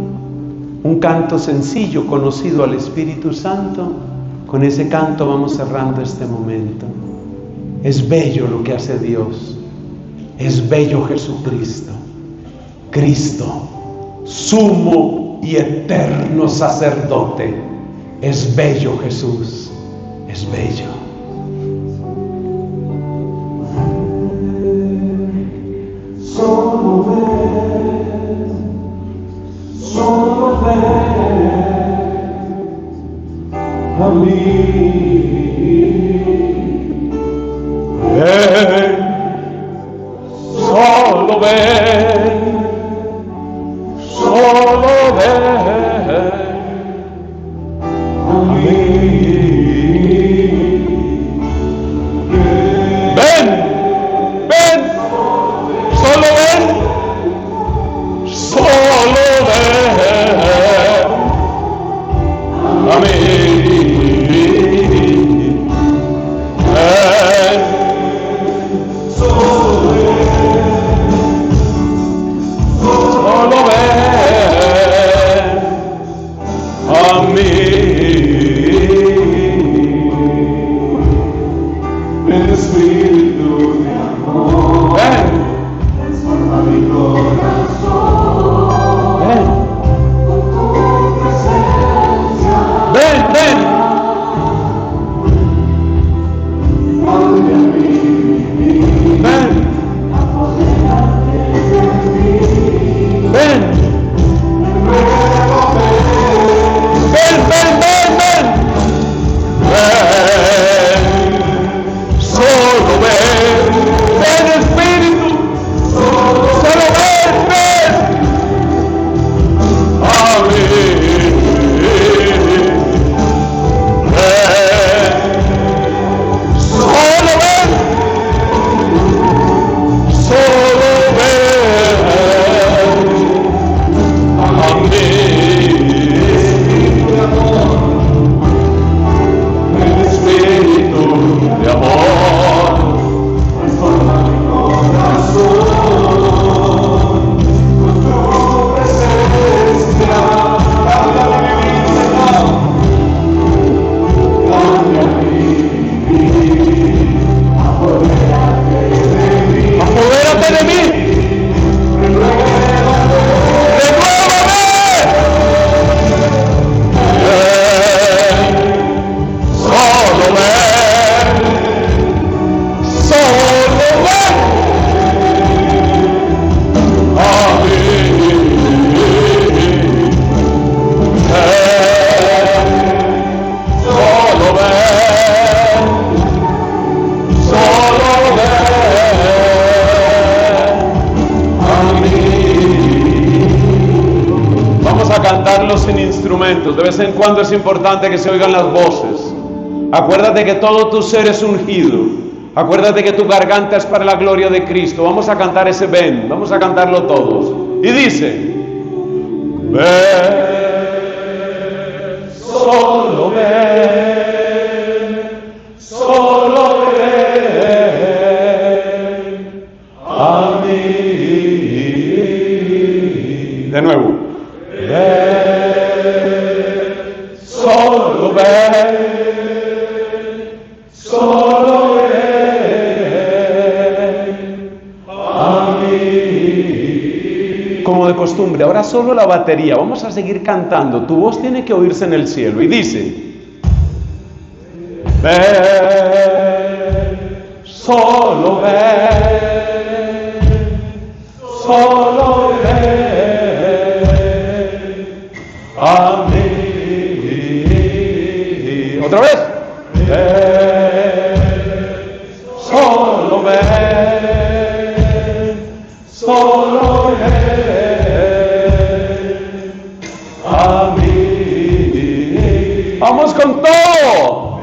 un canto sencillo conocido al Espíritu Santo, con ese canto vamos cerrando este momento. Es bello lo que hace Dios. Es bello Jesucristo. Cristo, sumo y eterno sacerdote. Es bello Jesús. Es bello. Solo ven a mí. Ven, solo ven a mí. Ven, solo ven a mí. Sin instrumentos. De vez en cuando es importante que se oigan las voces. Acuérdate que todo tu ser es ungido. Acuérdate que tu garganta es para la gloria de Cristo. Vamos a cantar ese ven. Vamos a cantarlo todos. Y dice: ven, solo ven, solo ven a mí. De nuevo. Solo ven a mí. Como de costumbre, ahora solo la batería. Vamos a seguir cantando. Tu voz tiene que oírse en el cielo. Y dice: ven, solo ven, solo ven a mí. Otra vez. Solo ven, solo ven a mí. Vamos con todo.